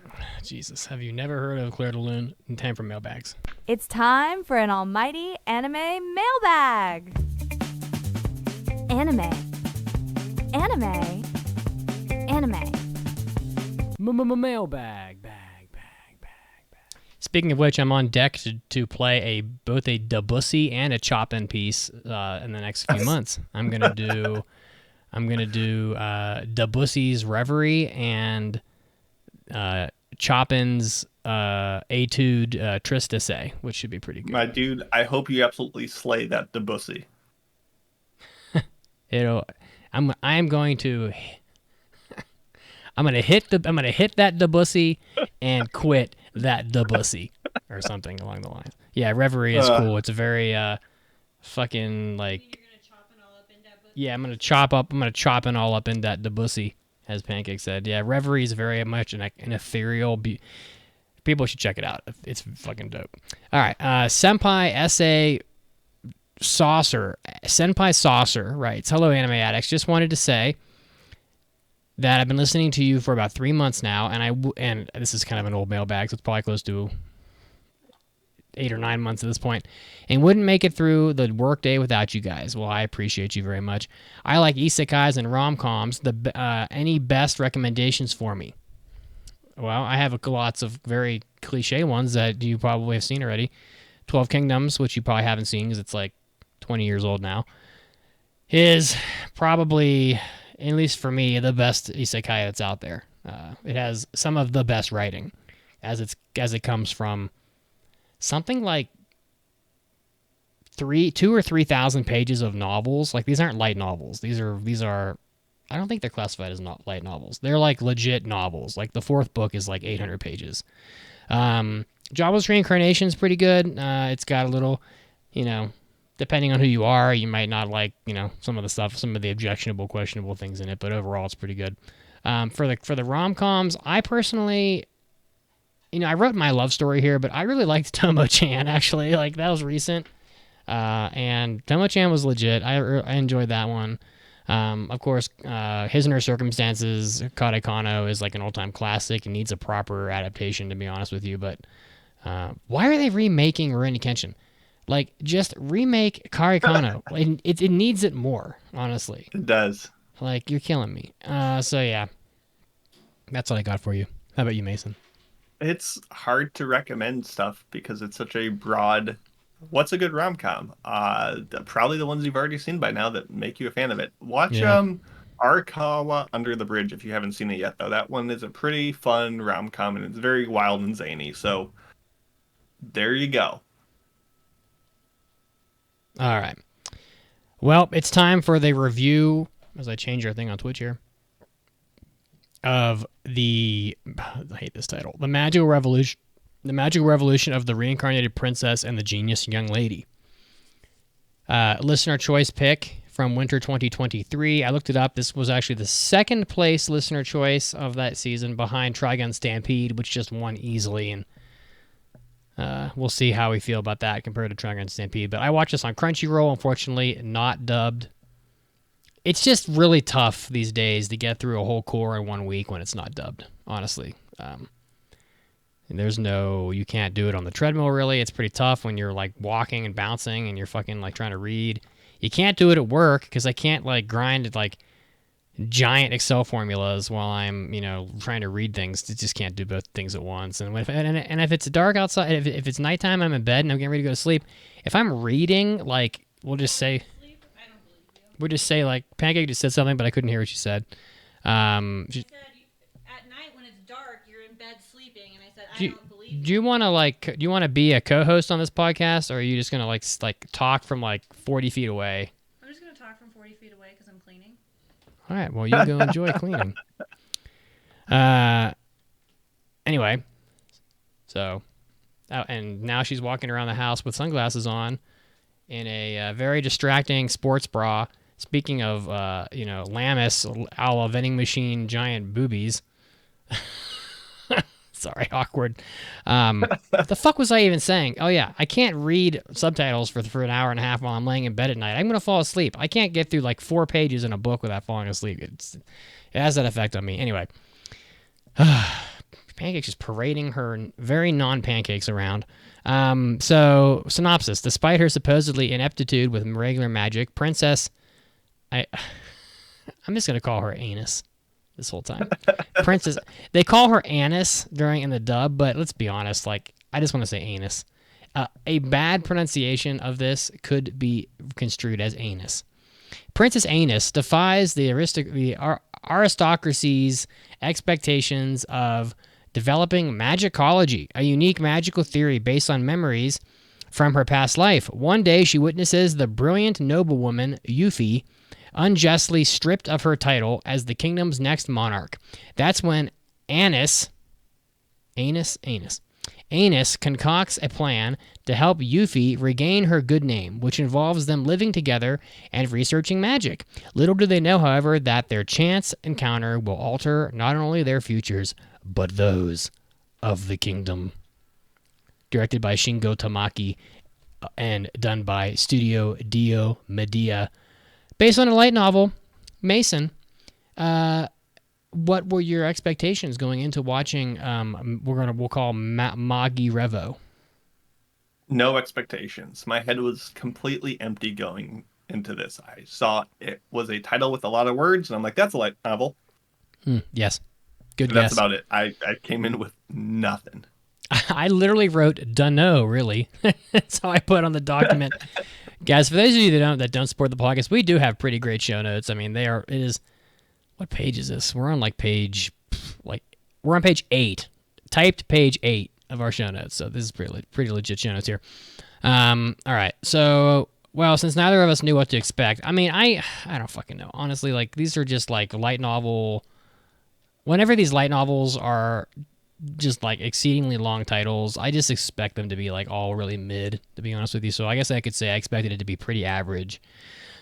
Jesus, have you never heard of Claire de Lune? Time for mailbags. It's time for an almighty anime mailbag. Anime. Anime. Anime. Mailbag. Speaking of which, I'm on deck to play both a Debussy and a Chopin piece in the next few months. I'm gonna do Debussy's Reverie and Chopin's Etude Tristesse, which should be pretty good. My dude, I hope you absolutely slay that Debussy. I'm going to hit that Debussy and quit that Debussy or something along the lines. Yeah, Reverie is cool. It's a very fucking like. Yeah, I'm gonna chop it all up in that Debussy, as Pancake said. Yeah, Reverie is very much an ethereal. People should check it out. It's fucking dope. All right, Senpai Saucer writes, "Hello, Anime Addicts. Just wanted to say that I've been listening to you for about 3 months now, and this is kind of an old mailbag, so it's probably close to 8 or 9 months at this point, and wouldn't make it through the workday without you guys. Well, I appreciate you very much. I like isekais and rom-coms. Any best recommendations for me?" Well, I have lots of very cliche ones that you probably have seen already. 12 Kingdoms, which you probably haven't seen because it's like 20 years old now, is probably, at least for me, the best isekai that's out there. It has some of the best writing, as it comes from something like 2,000 or 3,000 pages of novels. Like, these aren't light novels. These are I don't think they're classified as not light novels. They're like legit novels. Like the 4th book is like 800 pages. Jobless Reincarnation is pretty good. It's got a little, depending on who you are, you might not like, some of the objectionable, questionable things in it, but overall it's pretty good. For the rom-coms, I personally, I wrote my love story here, but I really liked Tomo-chan, actually. Like, that was recent. And Tomo-chan was legit. I enjoyed that one. Of course, His and Her Circumstances, Kare Kano is like an all-time classic and needs a proper adaptation, to be honest with you. But why are they remaking Rurouni Kenshin? Like, just remake Kare Kano. It needs it more, honestly. It does. Like, you're killing me. So, yeah. That's what I got for you. How about you, Mason? It's hard to recommend stuff because it's such a broad... What's a good rom-com? Probably the ones you've already seen by now that make you a fan of it. Watch Arakawa Under the Bridge if you haven't seen it yet, though. That one is a pretty fun rom-com, and it's very wild and zany. So, there you go. All right. Well, it's time for the review, as I change our thing on Twitch here, of I hate this title, The Magical Revolution of the Reincarnated Princess and the Genius Young Lady. Listener choice pick from winter 2023. I looked it up. This was actually the second place listener choice of that season behind Trigun Stampede, which just won easily, and we'll see how we feel about that compared to Trigun Stampede. But I watched this on Crunchyroll, unfortunately, not dubbed. It's just really tough these days to get through a whole core in 1 week when it's not dubbed, honestly. You can't do it on the treadmill, really. It's pretty tough when you're, like, walking and bouncing and you're fucking, like, trying to read. You can't do it at work because I can't, like, grind, like, giant Excel formulas while I'm, trying to read things. I just can't do both things at once. And if it's dark outside, if it's nighttime, I'm in bed and I'm getting ready to go to sleep. If I'm reading, like, we'll just say, like, Pancake just said something, but I couldn't hear what she said. She said, at night when it's dark, you're in bed sleeping, and I said, I don't believe you. Do you want to be a co-host on this podcast, or are you just gonna like talk from like 40 feet away? I'm just gonna talk from 40 feet away because I'm cleaning. All right, well, you go enjoy cleaning. Anyway, so, and now she's walking around the house with sunglasses on in a very distracting sports bra. Speaking of, Lammis, a la vending machine, giant boobies. Sorry, awkward. What the fuck was I even saying? Oh, yeah, I can't read subtitles for an hour and a half while I'm laying in bed at night. I'm going to fall asleep. I can't get through like 4 pages in a book without falling asleep. It has that effect on me. Anyway, Pancake's just parading her very non-pancakes around. So, synopsis. Despite her supposedly ineptitude with regular magic, Princess... I'm just going to call her Anus this whole time. Princess... They call her Anus in the dub, but let's be honest, like, I just want to say Anus. A bad pronunciation of this could be construed as Anus. Princess Anus defies the aristocracy's expectations of developing magicology, a unique magical theory based on memories from her past life. One day, she witnesses the brilliant noblewoman, Yuffie, unjustly stripped of her title as the kingdom's next monarch. That's when Anus concocts a plan to help Yuffie regain her good name, which involves them living together and researching magic. Little do they know, however, that their chance encounter will alter not only their futures, but those of the kingdom. Directed by Shingo Tamaki and done by Studio Dio Media. Based on a light novel, Mason, what were your expectations going into watching, we'll call MagiReview? No expectations. My head was completely empty going into this. I saw it was a title with a lot of words, and I'm like, that's a light novel. Yes. Good guess. That's about it. I came in with nothing. I literally wrote "dunno," really. That's how I put on the document. Guys, for those of you that don't support the podcast, we do have pretty great show notes. I mean, what page is this? We're on we're on page 8, typed page 8 of our show notes. So this is pretty legit show notes here. All right. So, well, since neither of us knew what to expect, I mean, I don't fucking know. Honestly, like, these are just like light novel. Whenever these light novels are just like exceedingly long titles, I just expect them to be like all really mid, to be honest with you. So I guess I could say I expected it to be pretty average.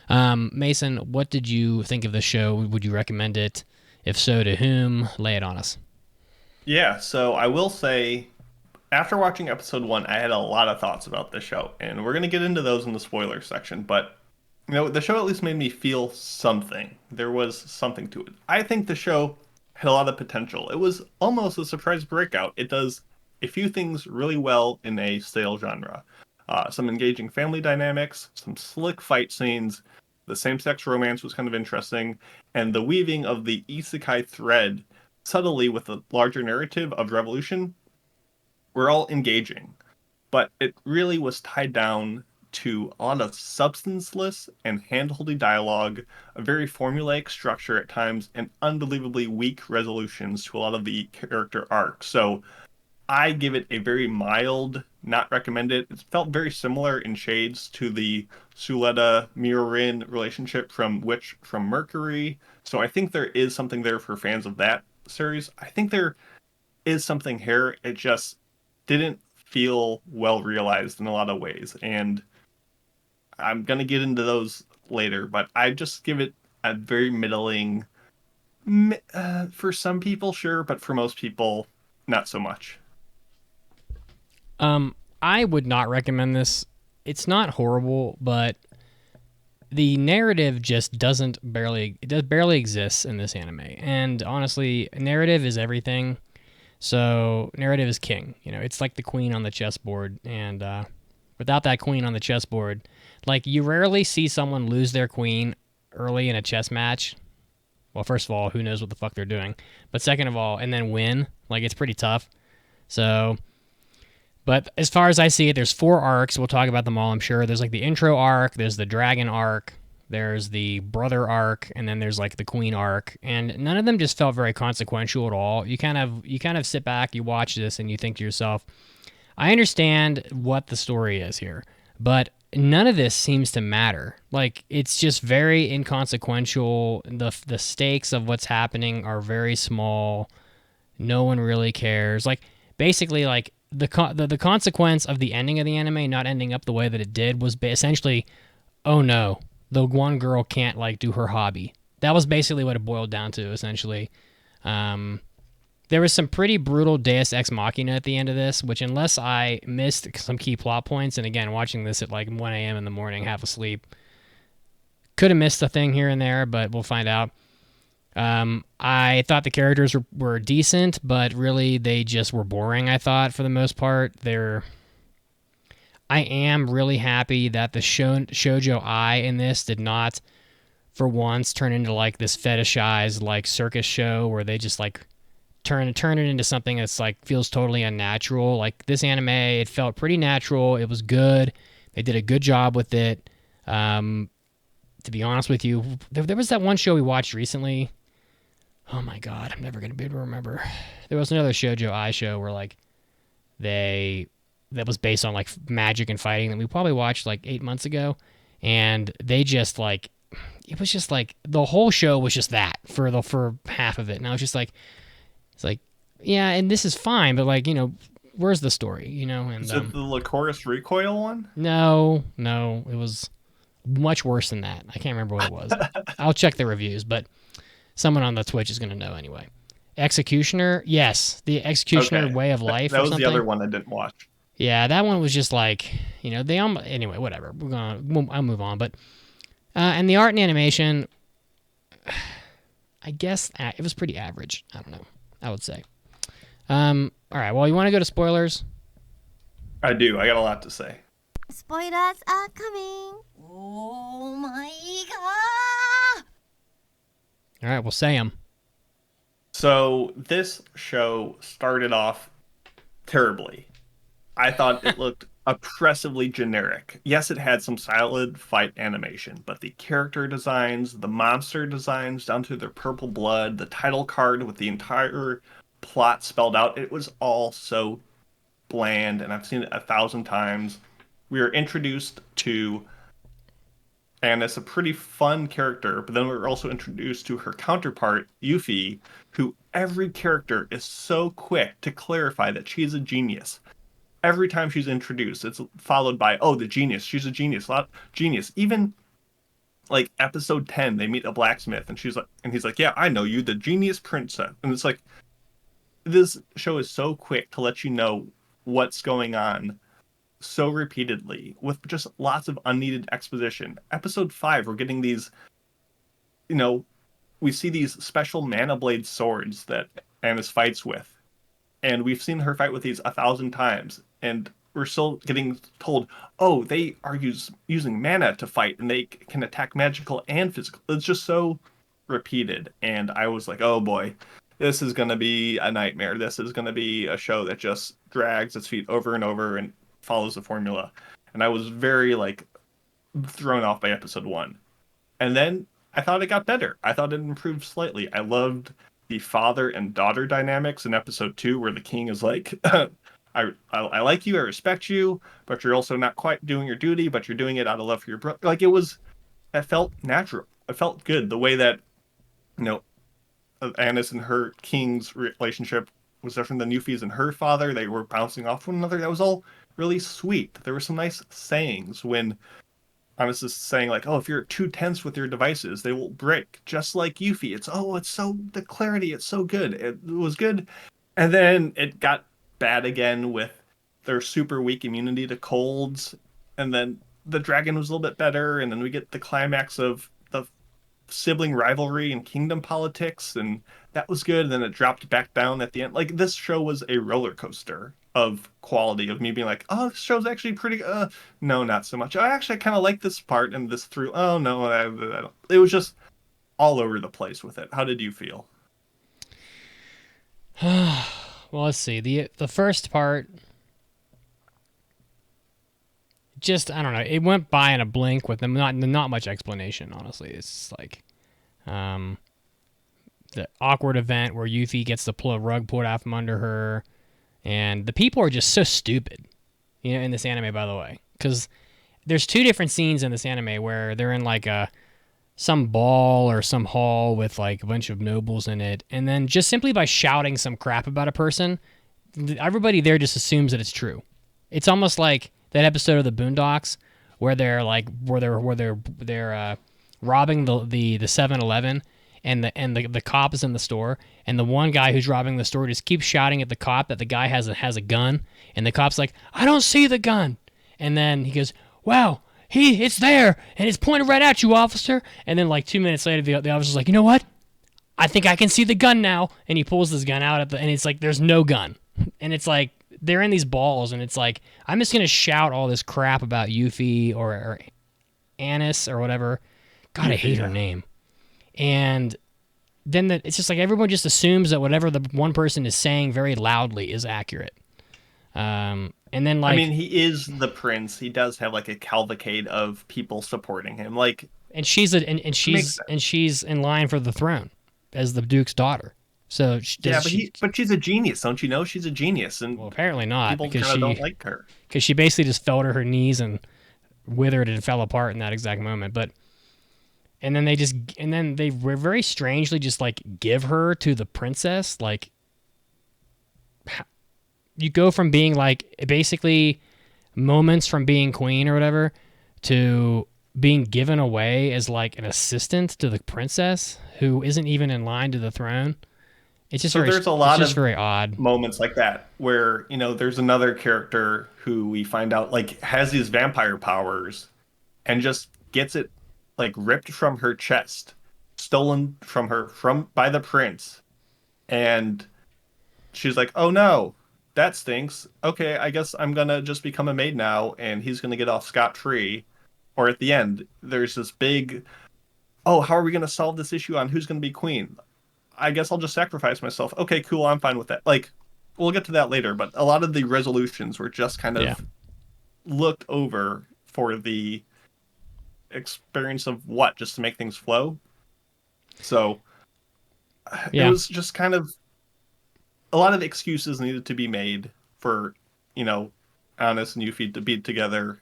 Mason, what did you think of the show? Would you recommend it? If so, to whom? Lay it on us. Yeah, so I will say after watching episode 1, I had a lot of thoughts about this show, and we're going to get into those in the spoiler section, but the show at least made me feel something. There was something to it. I think the show had a lot of potential. It was almost a surprise breakout. It does a few things really well in a stale genre. Some engaging family dynamics, some slick fight scenes, the same-sex romance was kind of interesting, and the weaving of the isekai thread subtly with the larger narrative of Revolution were all engaging. But it really was tied down to a lot of substanceless and hand-holdy dialogue, a very formulaic structure at times, and unbelievably weak resolutions to a lot of the character arcs. So I give it a very mild, not recommended. It felt very similar in shades to the Suleta Mirorin relationship from Witch from Mercury. So I think there is something there for fans of that series. I think there is something here. It just didn't feel well realized in a lot of ways. And I'm going to get into those later, but I just give it a very middling, for some people, sure, but for most people, not so much. I would not recommend this. It's not horrible, but the narrative just barely exists in this anime. And honestly, narrative is everything. So narrative is king. It's like the queen on the chessboard, and without that queen on the chessboard, like, you rarely see someone lose their queen early in a chess match. Well, first of all, who knows what the fuck they're doing? But second of all, and then win. Like, it's pretty tough. So, but as far as I see it, there's 4 arcs. We'll talk about them all, I'm sure. There's like the intro arc, there's the dragon arc, there's the brother arc, and then there's like the queen arc. And none of them just felt very consequential at all. You kind of sit back, you watch this, and you think to yourself, I understand what the story is here, but none of this seems to matter. Like, it's just very inconsequential. The stakes of what's happening are very small. No one really cares. Like, basically, like, the consequence of the ending of the anime not ending up the way that it did was essentially, oh no, the one girl can't, like, do her hobby. That was basically what it boiled down to, essentially. There was some pretty brutal Deus Ex Machina at the end of this, which, unless I missed some key plot points, and again, watching this at like 1 a.m. in the morning, half asleep, could have missed a thing here and there, but we'll find out. I thought the characters were decent, but really they just were boring, I thought, for the most part. I am really happy that the shoujo ai in this did not, for once, turn into like this fetishized like circus show where they just like turn it into something that's like feels totally unnatural. Like, this anime, it felt pretty natural. It was good. They did a good job with it. To be honest with you, there was that one show we watched recently. Oh my god, I'm never gonna be able to remember. There was another shoujo ai show where like that was based on like magic and fighting that we probably watched like 8 months ago, and they just like, it was just like the whole show was just that for half of it, and I was just like, it's like, yeah, and this is fine, but like, where's the story, And Is it the Lycoris Recoil one? No, it was much worse than that. I can't remember what it was. I'll check the reviews, but someone on the Twitch is going to know anyway. Executioner, yes, the Executioner Okay. Way of Life. That was something. the other one I didn't watch. Yeah, that one was just like, anyway, whatever. I'll move on. But and the art and animation, I guess it was pretty average. I don't know, I would say. All right, well, you want to go to spoilers? I do. I got a lot to say. Spoilers are coming. Oh my god! All right, we'll say them. So this show started off terribly. I thought it looked oppressively generic. Yes, it had some solid fight animation, but the character designs, the monster designs down to their purple blood, the title card with the entire plot spelled out, it was all so bland, and I've seen it 1,000 times. We are introduced to, and it's a pretty fun character, but then we're also introduced to her counterpart, Yuffie, who every character is so quick to clarify that she's a genius. Every time she's introduced, it's followed by, oh, the genius. She's a genius. Genius. Even like episode 10, they meet a blacksmith, and he's like, yeah, I know you, the genius princess. And it's like, this show is so quick to let you know what's going on so repeatedly with just lots of unneeded exposition. Episode 5, we're getting these, you know, we see these special mana blade swords that Annis fights with. And we've seen her fight with these 1,000 times. And we're still getting told, oh, they are using mana to fight and they can attack magical and physical. It's just so repeated. And I was like, oh boy, this is going to be a nightmare. This is going to be a show that just drags its feet over and over and follows the formula. And I was very like thrown off by episode 1. And then I thought it got better. I thought it improved slightly. I loved the father and daughter dynamics in episode 2, where the king is like, I like you, I respect you, but you're also not quite doing your duty, but you're doing it out of love for your brother. Like, it felt natural. It felt good. The way that, you know, Annis and her king's relationship was different than Yuffie's and her father. They were bouncing off one another. That was all really sweet. There were some nice sayings when Annis is saying, like, oh, if you're too tense with your devices, they will break, just like Yuffie. It's so, the clarity, it's so good. It was good. And then it got bad again with their super weak immunity to colds. And then the dragon was a little bit better. And then we get the climax of the sibling rivalry and kingdom politics. And that was good. And then it dropped back down at the end. Like, this show was a roller coaster of quality, of me being like, oh, this show's actually pretty no, not so much. I kind of like this part and this through. Oh no, I don't. It was just all over the place with it. How did you feel? Well, let's see. The first part, just, I don't know, it went by in a blink with them, not much explanation, honestly. It's like the awkward event where Yuffie gets the rug pulled out from under her. And the people are just so stupid, you know, in this anime, by the way. Because there's 2 different scenes in this anime where they're in, like, some ball or some hall with, like, a bunch of nobles in it. And then just simply by shouting some crap about a person, everybody there just assumes that it's true. It's almost like that episode of the Boondocks where they're, like, they're robbing the 7-Eleven. And the cop is in the store, and the one guy who's robbing the store just keeps shouting at the cop that the guy has a gun, and the cop's like, I don't see the gun. And then he goes, wow, it's there, and it's pointed right at you, officer. And then like 2 minutes later, the officer's like, you know what? I think I can see the gun now. And he pulls his gun out and it's like, there's no gun. And it's like, they're in these balls, and it's like, I'm just going to shout all this crap about Yuffie or Annis or whatever. God, I hate her name. And then it's just like everyone just assumes that whatever the one person is saying very loudly is accurate. And then, like, I mean, he is the prince. He does have like a cavalcade of people supporting him. Like, and she's in line for the throne as the Duke's daughter. So but she's a genius, don't you know? She's a genius, and well, apparently not, people because kind of don't like her because she basically just fell to her knees and withered and fell apart in that exact moment. But. And then they very strangely just, like, give her to the princess. Like, you go from being, like, basically moments from being queen or whatever to being given away as, like, an assistant to the princess who isn't even in line to the throne. It's just there's a lot of very odd moments like that where, you know, there's another character who we find out, like, has these vampire powers and just gets it, like, ripped from her chest, stolen from her by the prince, and she's like, oh no, that stinks. Okay, I guess I'm gonna just become a maid now, and he's gonna get off scot-free. Or at the end, there's this big, oh, how are we gonna solve this issue on who's gonna be queen? I guess I'll just sacrifice myself. Okay, cool, I'm fine with that. Like, we'll get to that later, but a lot of the resolutions were just kind of looked over for the experience of just to make things flow. So it was just kind of a lot of excuses needed to be made for, you know, Annis and Yuffie to be together,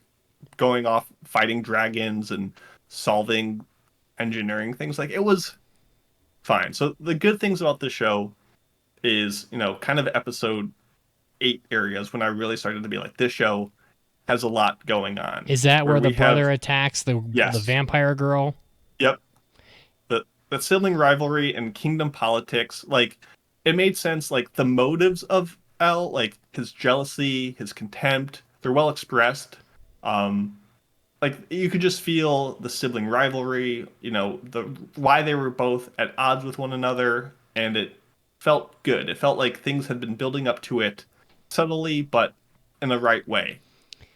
going off fighting dragons and solving engineering things. Like, it was fine. So the good things about this show is, you know, kind of episode 8 areas when I really started to be like, this show has a lot going on. Is that where the brother attacks the vampire girl? Yep. The sibling rivalry and kingdom politics, like, it made sense. Like, the motives of L, like his jealousy, his contempt, they're well expressed. Like you could just feel the sibling rivalry, the why they were both at odds with one another, and it felt good. It felt like things had been building up to it subtly, but in the right way.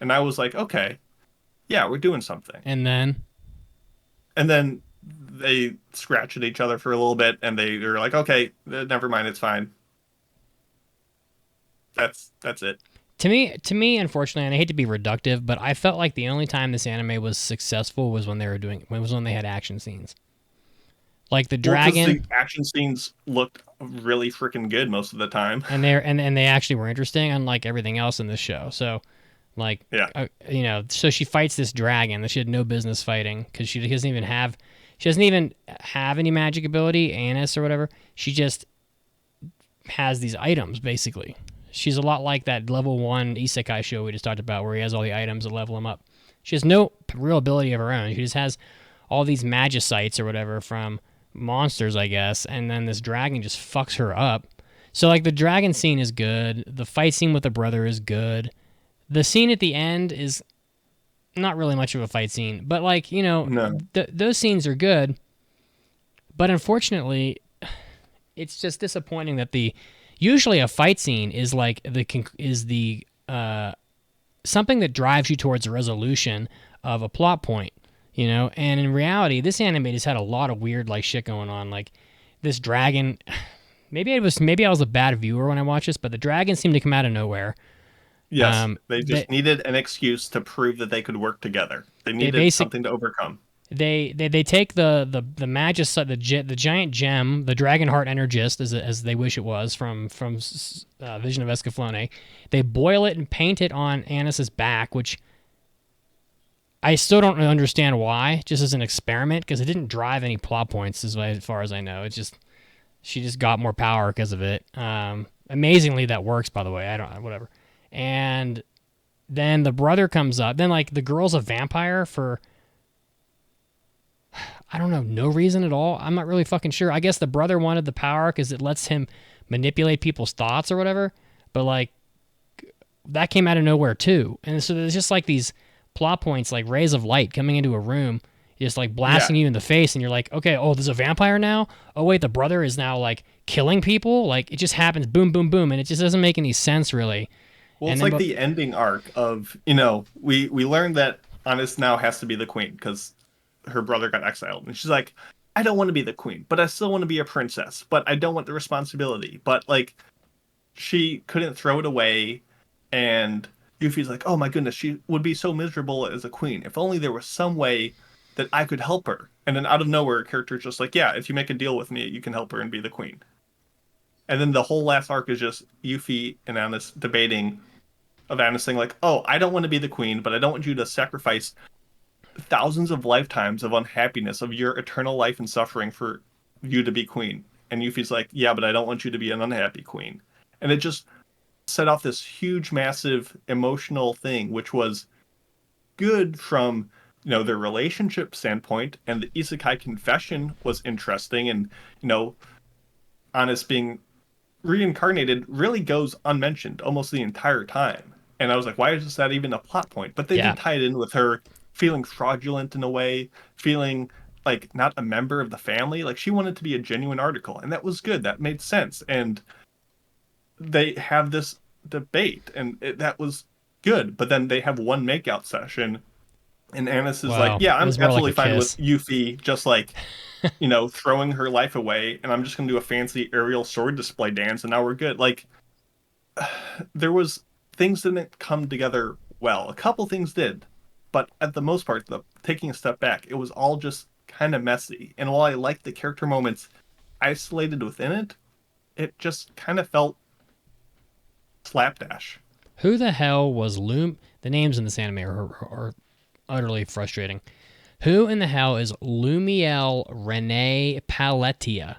And I was like, okay, yeah, we're doing something. And then They scratch at each other for a little bit, and they're like, okay, never mind, it's fine. That's it. To me, unfortunately, and I hate to be reductive, but I felt like the only time this anime was successful was when they had action scenes. Like the dragon, the action scenes looked really freaking good most of the time, and they actually were interesting, unlike everything else in this show. So, like, yeah, so she fights this dragon that she had no business fighting because she doesn't even have any magic ability, Annis or whatever. She just has these items basically. She's a lot like that level 1 isekai show we just talked about where he has all the items that level him up. She has no real ability of her own. She just has all these magicites or whatever from monsters, I guess, and then this dragon just fucks her up. So, like, the dragon scene is good. The fight scene with the brother is good. The scene at the end is not really much of a fight scene, but, like, no. Those scenes are good. But unfortunately, it's just disappointing that usually a fight scene is like something that drives you towards a resolution of a plot point, and in reality this anime just had a lot of weird like shit going on. Like this dragon, maybe I was a bad viewer when I watched this, but the dragon seemed to come out of nowhere. Yes, they just needed an excuse to prove that they could work together. They needed something to overcome. They take the magicite, the giant gem, the dragon heart energist, as they wish it was from Vision of Escaflowne. They boil it and paint it on Annis's back, which I still don't really understand why. Just as an experiment, because it didn't drive any plot points as far as I know. She just got more power because of it. Amazingly, that works, by the way. Whatever. And then the brother comes up. Then like the girl's a vampire for, I don't know, no reason at all. I'm not really fucking sure. I guess the brother wanted the power because it lets him manipulate people's thoughts or whatever. But, like, that came out of nowhere, too. And so there's just, like, these plot points, like rays of light coming into a room, just, like, blasting you in the face. And you're like, okay, there's a vampire now? Oh, wait, the brother is now, like, killing people? Like, it just happens, boom, boom, boom. And it just doesn't make any sense, really. Well, it's like the ending arc of, we learned that Annis now has to be the queen because her brother got exiled, and she's like, I don't want to be the queen, but I still want to be a princess, but I don't want the responsibility. But like, she couldn't throw it away, and Yuffie's like, oh my goodness, she would be so miserable as a queen. If only there was some way that I could help her. And then out of nowhere, a character's just like, yeah, if you make a deal with me, you can help her and be the queen. And then the whole last arc is just Yuffie and Annis debating, of Annis saying like, oh, I don't want to be the queen, but I don't want you to sacrifice thousands of lifetimes of unhappiness of your eternal life and suffering for you to be queen. And Yuffie's like, yeah, but I don't want you to be an unhappy queen. And it just set off this huge, massive emotional thing, which was good from, their relationship standpoint. And the isekai confession was interesting. And, Annis being reincarnated really goes unmentioned almost the entire time. And I was like, why is that even a plot point? But they did tie it in with her feeling fraudulent in a way, feeling like not a member of the family. Like she wanted to be a genuine article, and that was good. That made sense. And they have this debate, and that was good. But then they have one makeout session, and Annis is like, yeah, I'm absolutely fine with Yuffie just like, throwing her life away, and I'm just going to do a fancy aerial sword display dance, and now we're good. Like, there was things didn't come together well. A couple things did. But at the most part, taking a step back, it was all just kind of messy. And while I liked the character moments isolated within it, it just kind of felt slapdash. Who the hell was The names in this anime are utterly frustrating. Who in the hell is Lumiel Rene Paletia,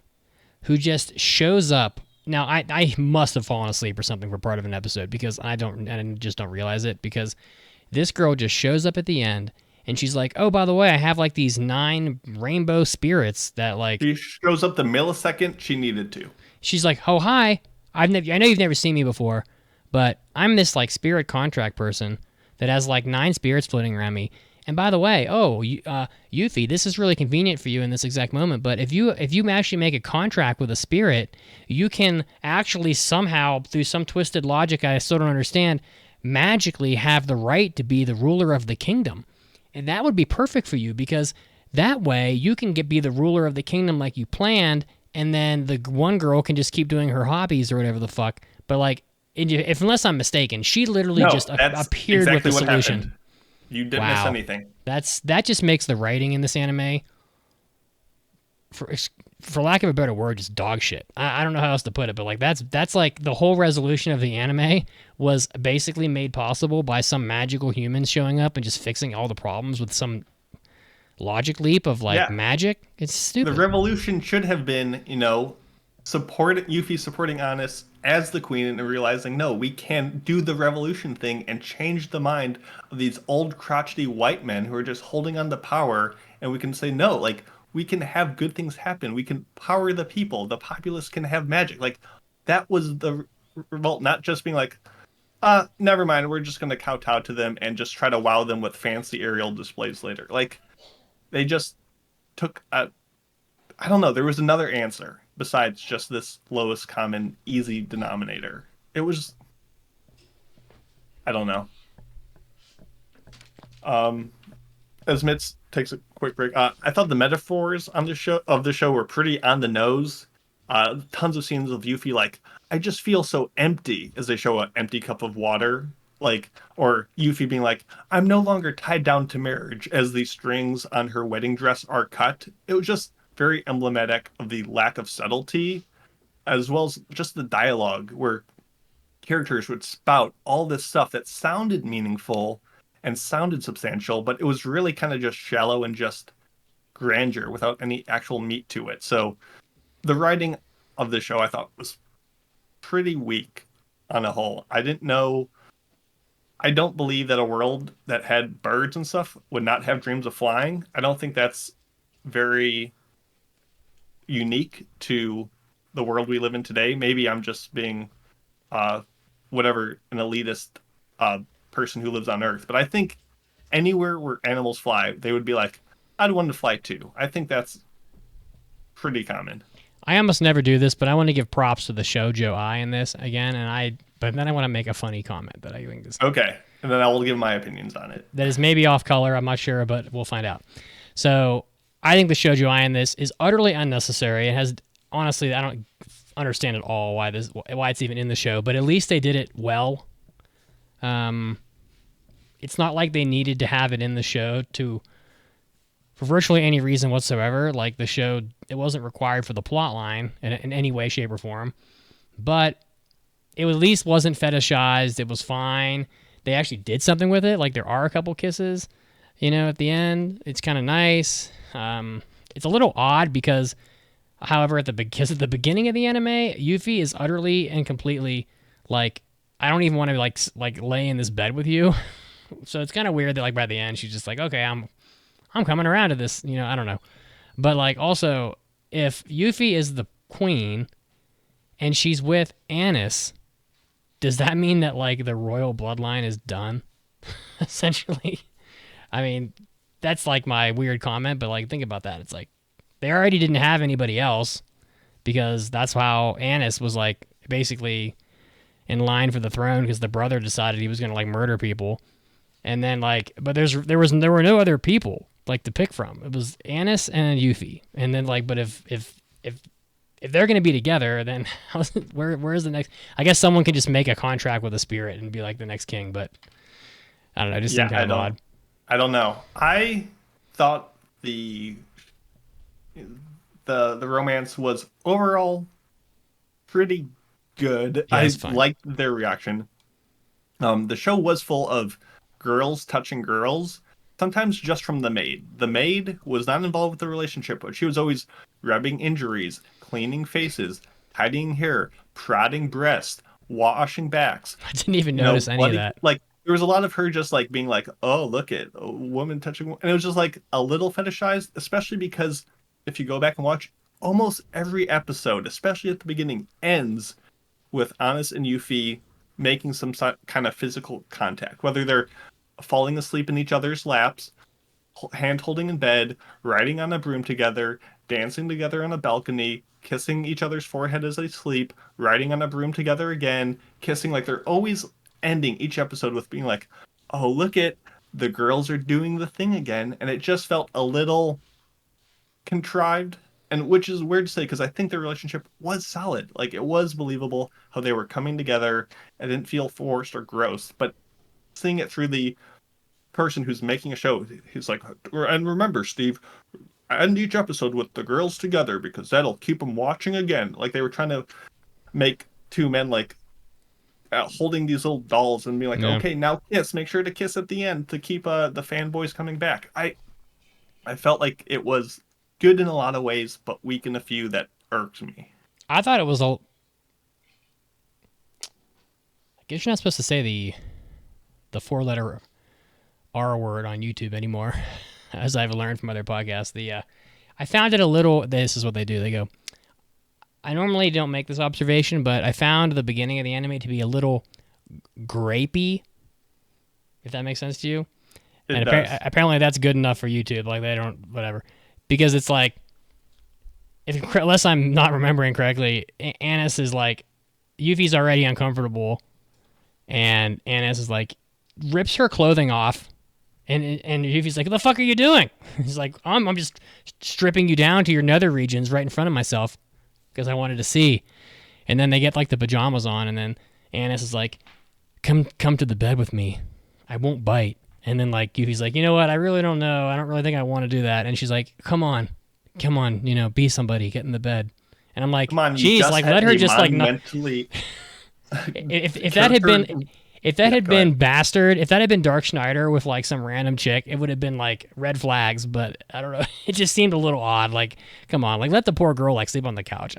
who just shows up? Now, I must have fallen asleep or something for part of an episode because I just don't realize it, because this girl just shows up at the end, and she's like, oh, by the way, I have, like, these 9 rainbow spirits that, like... She shows up the millisecond she needed to. She's like, oh, hi. I know you've never seen me before, But I'm this like spirit contract person that has like 9 spirits floating around me. And by the way, Yuffie, this is really convenient for you in this exact moment. But if you actually make a contract with a spirit, you can actually somehow, through some twisted logic I still don't understand, magically have the right to be the ruler of the kingdom. And that would be perfect for you, because that way you can be the ruler of the kingdom like you planned, and then the one girl can just keep doing her hobbies or whatever the fuck. But like, unless I'm mistaken, she literally just appeared with the solution. Happened. You didn't miss anything. That just makes the writing in this anime, for lack of a better word, just dog shit. I don't know how else to put it, but like that's like the whole resolution of the anime was basically made possible by some magical humans showing up and just fixing all the problems with some logic leap of like magic. It's stupid. The revolution should have been, Yuffie supporting Honest as the queen and realizing, no, we can do the revolution thing and change the mind of these old crotchety white men who are just holding on to power, and we can say, no, like, we can have good things happen. We can power the people. The populace can have magic. Like, that was the revolt, not just being like, never mind, we're just going to kowtow to them and just try to wow them with fancy aerial displays later. Like, they just took I don't know, there was another answer besides just this lowest common easy denominator. It was, I don't know. As Mitz takes a quick break, I thought the metaphors on the show were pretty on the nose. Tons of scenes of Yuffie like, I just feel so empty, as they show an empty cup of water, like, or Yuffie being like, I'm no longer tied down to marriage, as the strings on her wedding dress are cut. It was just very emblematic of the lack of subtlety, as well as just the dialogue where characters would spout all this stuff that sounded meaningful and sounded substantial, but it was really kind of just shallow and just grandeur without any actual meat to it. So the writing of the show I thought was pretty weak on a whole. I don't believe that a world that had birds and stuff would not have dreams of flying. I don't think that's very unique to the world we live in today. Maybe I'm just being an elitist person who lives on Earth. But I think anywhere where animals fly, they would be like, I'd want to fly too. I think that's pretty common. I almost never do this, but I want to give props to the shoujo eye in this again, but then I want to make a funny comment that I think is okay, and then I will give my opinions on it. That is maybe off color. I'm not sure, but we'll find out. So I think the shoujo eye in this is utterly unnecessary. It has, honestly, I don't understand at all why it's even in the show, but at least they did it well. It's not like they needed to have it in the show for virtually any reason whatsoever. Like, the show, it wasn't required for the plot line in any way, shape, or form. But it at least wasn't fetishized. It was fine. They actually did something with it. Like, there are a couple kisses, at the end. It's kind of nice. It's a little odd because, however, at the beginning of the anime, Yuffie is utterly and completely like, I don't even want to like lay in this bed with you. So it's kind of weird that like by the end she's just like, okay, I'm coming around to this, I don't know. But like, also, if Yuffie is the queen and she's with Anis, does that mean that like the royal bloodline is done? Essentially. I mean, that's like my weird comment, but like, think about that. It's like they already didn't have anybody else because that's how Anis was like basically in line for the throne, because the brother decided he was going to like murder people. And then like, but there were no other people like to pick from. It was Anis and Yuffie. And then like, but if they're going to be together, then where's the next? I guess someone could just make a contract with a spirit and be like the next king, but I don't know. It just seemed kind of odd. I don't know. I thought the romance was overall pretty good. Yeah, I liked their reaction. The show was full of girls touching girls, sometimes just from the maid. The maid was not involved with the relationship, but she was always rubbing injuries, cleaning faces, tidying hair, prodding breasts, washing backs. I didn't even notice any of that. Like, there was a lot of her just like being like, oh, look at a woman touching, and it was just like a little fetishized, especially because if you go back and watch, almost every episode, especially at the beginning, ends with Anis and Yuffie making some kind of physical contact, whether they're falling asleep in each other's laps, hand holding in bed, riding on a broom together, dancing together on a balcony, kissing each other's forehead as they sleep, riding on a broom together again, kissing. Like they're always ending each episode with being like, oh, look at the girls are doing the thing again. And it just felt a little contrived, and which is weird to say because I think their relationship was solid. Like it was believable how they were coming together. It didn't feel forced or gross, but seeing it through the person who's making a show, he's like, and remember, Steve, end each episode with the girls together because that'll keep them watching again. Like they were trying to make two men like holding these little dolls and be like, Yeah. okay, now kiss. Make sure to kiss at the end to keep the fanboys coming back. I felt like it was good in a lot of ways, but weak in a few that irked me. I thought it was I guess you're not supposed to say the 4-letter R word on YouTube anymore, as I've learned from other podcasts. I found it a little. This is what they do. They go, I normally don't make this observation, but I found the beginning of the anime to be a little grapey, if that makes sense to you. It does. Apparently that's good enough for YouTube. Like they don't, whatever. Because it's like, unless I'm not remembering correctly, Annis is like, Yuffie's already uncomfortable, and Annis is like, rips her clothing off, and Yuffie's like, what the fuck are you doing? He's like, I'm just stripping you down to your nether regions right in front of myself because I wanted to see. And then they get like the pajamas on, and then Annis is like, come to the bed with me. I won't bite. And then like Yuffie's like, you know what? I really don't know. I don't really think I want to do that. And she's like, come on, be somebody, get in the bed. And I'm like, geez, like let her just like not. If that had been. If that had been Bastard, if that had been Dark Schneider with like some random chick, it would have been like red flags. But I don't know. It just seemed a little odd. Like, come on, like let the poor girl like sleep on the couch.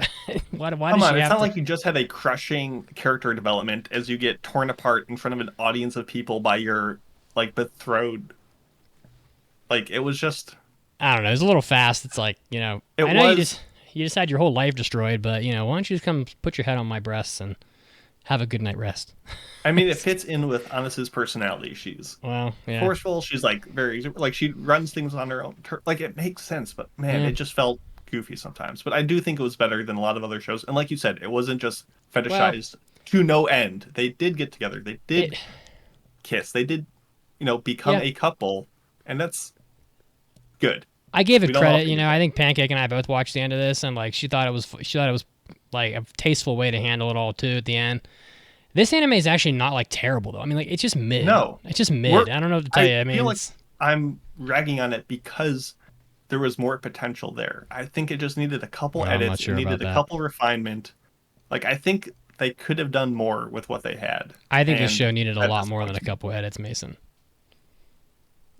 why Come does on, she it's have not to... like you just had a crushing character development as you get torn apart in front of an audience of people by your like betrothed. Like it was just. I don't know. It was a little fast. It's like, I know you just had your whole life destroyed, but why don't you just come put your head on my breasts and have a good night rest. I mean, it fits in with Anna's personality. She's forceful. She's like very like she runs things on her own. Like it makes sense, but man, it just felt goofy sometimes. But I do think it was better than a lot of other shows. And like you said, it wasn't just fetishized to no end. They did get together. They did kiss. They did, become a couple, and that's good. I gave it credit. I think Pancake and I both watched the end of this, and like she thought it was like a tasteful way to handle it all too at the end. This anime is actually not like terrible though. I mean, like it's just mid. No, it's just mid. I don't know what to tell you. I mean, feel like I'm ragging on it because there was more potential there. I think it just needed a couple edits. It needed a couple refinement. Like I think they could have done more with what they had. I think this show needed a lot more than a couple edits, Mason.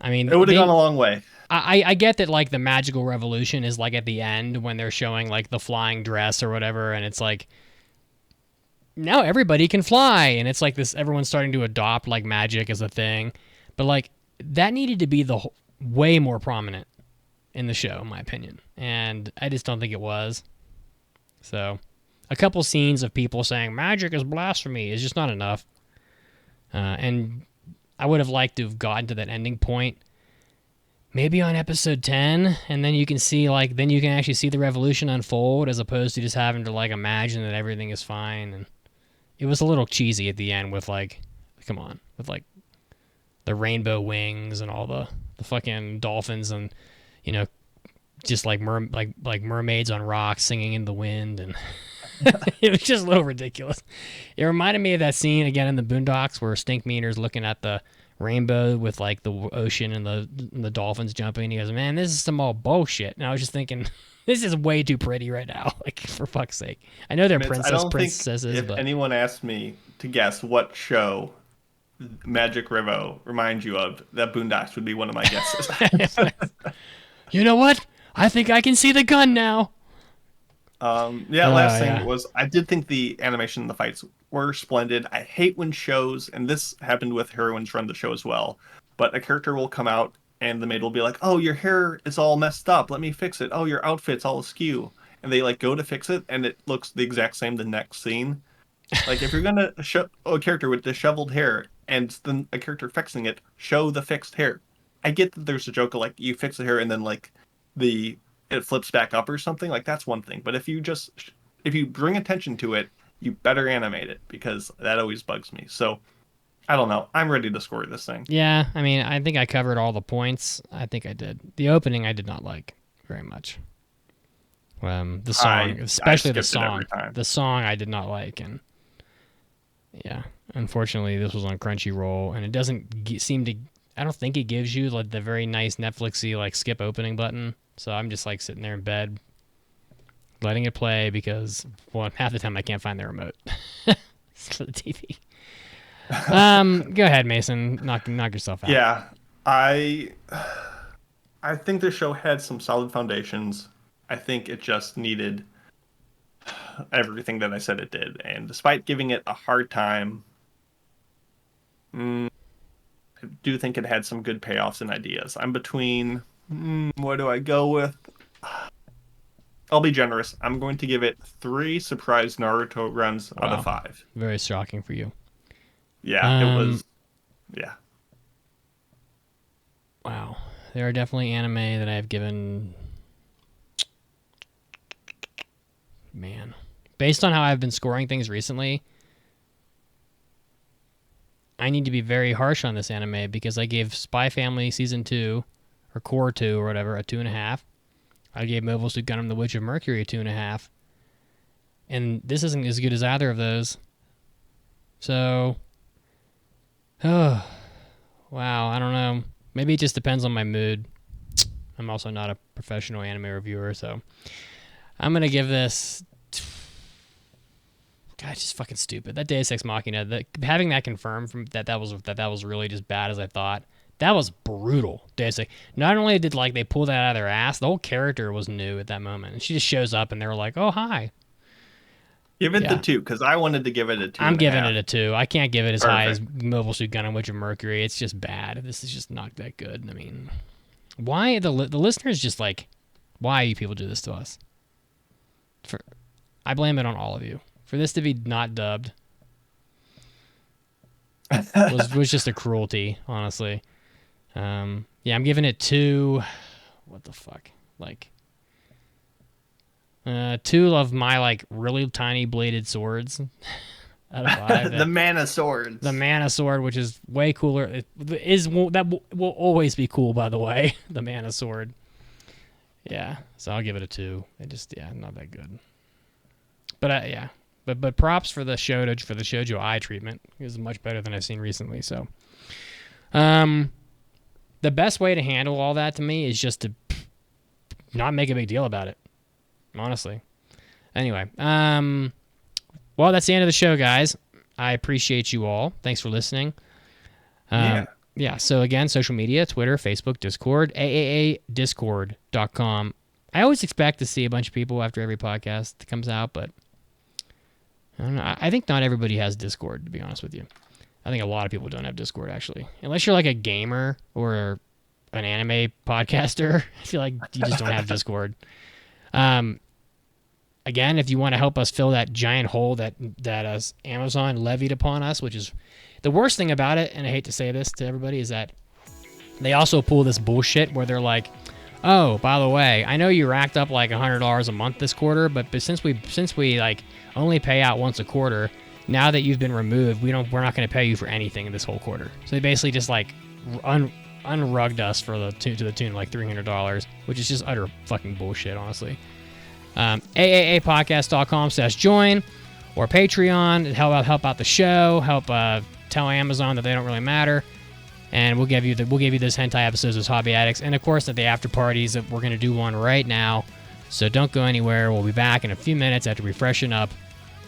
I mean, it would have gone a long way. I get that like the magical revolution is like at the end when they're showing like the flying dress or whatever, and it's like now everybody can fly, and it's like this everyone's starting to adopt like magic as a thing, but like that needed to be way more prominent in the show, in my opinion, and I just don't think it was. So a couple scenes of people saying magic is blasphemy is just not enough, and I would have liked to have gotten to that ending point maybe on episode 10, and then you can see then you can actually see the revolution unfold as opposed to just having to like imagine that everything is fine. And it was a little cheesy at the end with like, come on, with like the rainbow wings and all the fucking dolphins and just like mermaids on rocks singing in the wind, and it was just a little ridiculous. It reminded me of that scene again in the Boondocks where Stink Meaner's looking at the rainbow with like the ocean and the dolphins jumping. He goes, "Man, this is some old bullshit." And I was just thinking, this is way too pretty right now. Like for fuck's sake, I know they're princesses. If anyone asked me to guess what show MagiReview reminds you of, that Boondocks would be one of my guesses. You know what? I think I can see the gun now. Last thing was I did think the animation and the fights were splendid. I hate when shows, and this happened with Heroines Run the Show as well, but a character will come out and the maid will be like, "Oh, your hair is all messed up. Let me fix it. Oh, your outfit's all askew." And they like go to fix it and it looks the exact same the next scene. Like, if you're gonna show a character with disheveled hair and then a character fixing it, show the fixed hair. I get that there's a joke of, like, you fix the hair and then, like, it flips back up or something. Like, that's one thing. But if you bring attention to it, you better animate it, because that always bugs me. So, I don't know. I'm ready to score this thing. Yeah, I mean, I think I covered all the points. I think I did. The opening I did not like very much. The song, especially the song. The song I did not like, and yeah, unfortunately, this was on Crunchyroll, and it doesn't seem to. I don't think it gives you like the very nice Netflixy like skip opening button. So I'm just like sitting there in bed, letting it play because, well, half the time I can't find the remote for the TV. Go ahead, Mason. Knock yourself out. Yeah, I think the show had some solid foundations. I think it just needed everything that I said it did. And despite giving it a hard time, I do think it had some good payoffs and ideas. I'm between, what do I go with? I'll be generous. I'm going to give it 3 surprise Naruto runs out of 5. Very shocking for you. Yeah, it was. Yeah. Wow. There are definitely anime that I've given. Man. Based on how I've been scoring things recently, I need to be very harsh on this anime because I gave Spy Family Season 2, or Core 2, or whatever, a 2.5. I gave Mobile Suit Gundam The Witch of Mercury a 2.5. And this isn't as good as either of those. So, wow, I don't know. Maybe it just depends on my mood. I'm also not a professional anime reviewer, so I'm going to give this... God, it's just fucking stupid. That Deus Ex Machina, having that confirmed from that was really just bad as I thought. That was brutal. Deus Ex. Not only did like they pull that out of their ass, the whole character was new at that moment, and she just shows up, and they were like, "Oh, hi." Give it the 2, because I wanted to give it a 2. I'm giving it a 2. I can't give it as high as Mobile Suit Gundam Witch of Mercury. It's just bad. This is just not that good. I mean, why the listeners just like, why you people do this to us? I blame it on all of you. For this to be not dubbed was just a cruelty, honestly. Yeah, I'm giving it 2. What the fuck? Like 2 of my like really tiny bladed swords out of 5. The Mana Swords. The Mana Sword, which is way cooler. That will always be cool, by the way. The Mana Sword. Yeah, so I'll give it a 2. It just not that good. But yeah. But props for the shoujo eye treatment. It was much better than I've seen recently. So, the best way to handle all that to me is just to not make a big deal about it. Honestly. Anyway, well, that's the end of the show, guys. I appreciate you all. Thanks for listening. Yeah. So again, social media: Twitter, Facebook, Discord, AAADiscord.com. I always expect to see a bunch of people after every podcast that comes out, but I don't know. I think not everybody has Discord, to be honest with you. I think a lot of people don't have Discord, actually. Unless you're like a gamer or an anime podcaster, I feel like you just don't have Discord. Again, if you want to help us fill that giant hole that Amazon levied upon us, which is the worst thing about it, and I hate to say this to everybody, is that they also pull this bullshit where they're like, oh, by the way, I know you racked up like $100 a month this quarter, but since we like only pay out once a quarter, now that you've been removed, we're not going to pay you for anything this whole quarter. So they basically just like unrugged us to the tune of like $300, which is just utter fucking bullshit, honestly. AAApodcast.com/join or Patreon to help out the show, help tell Amazon that they don't really matter. And we'll give you those hentai episodes as Hobby Addicts, and of course at the after parties that we're gonna do one right now. So don't go anywhere. We'll be back in a few minutes after we freshen up.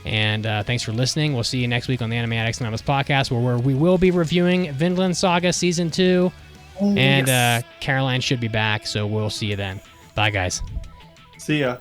And thanks for listening. We'll see you next week on the Anime Addicts Anonymous podcast, where we will be reviewing Vinland Saga Season 2. And Caroline should be back, so we'll see you then. Bye, guys. See ya.